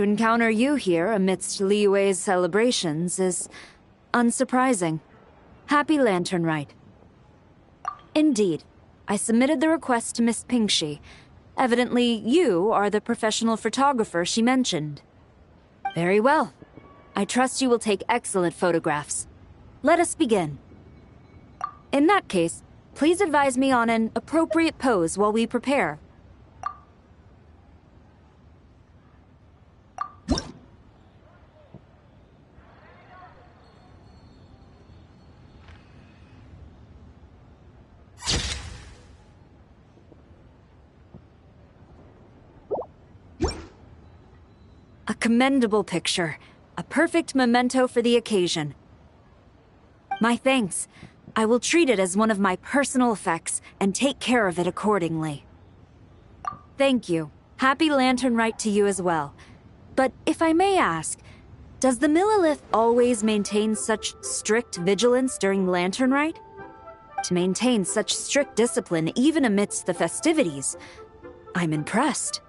To encounter you here amidst Liyue's celebrations is unsurprising. Happy Lanternlit. Indeed, I submitted the request to Miss Pingxi. Evidently, you are the professional photographer she mentioned. Very well. I trust you will take excellent photographs. Let us begin. In that case, please advise me on an appropriate pose while we prepare. A commendable picture. A perfect memento for the occasion. My thanks. I will treat it as one of my personal effects and take care of it accordingly. Thank you. Happy Lanternlit to you as well. But if I may ask, does the Millelith always maintain such strict vigilance during Lanternlit? To maintain such strict discipline even amidst the festivities, I'm impressed.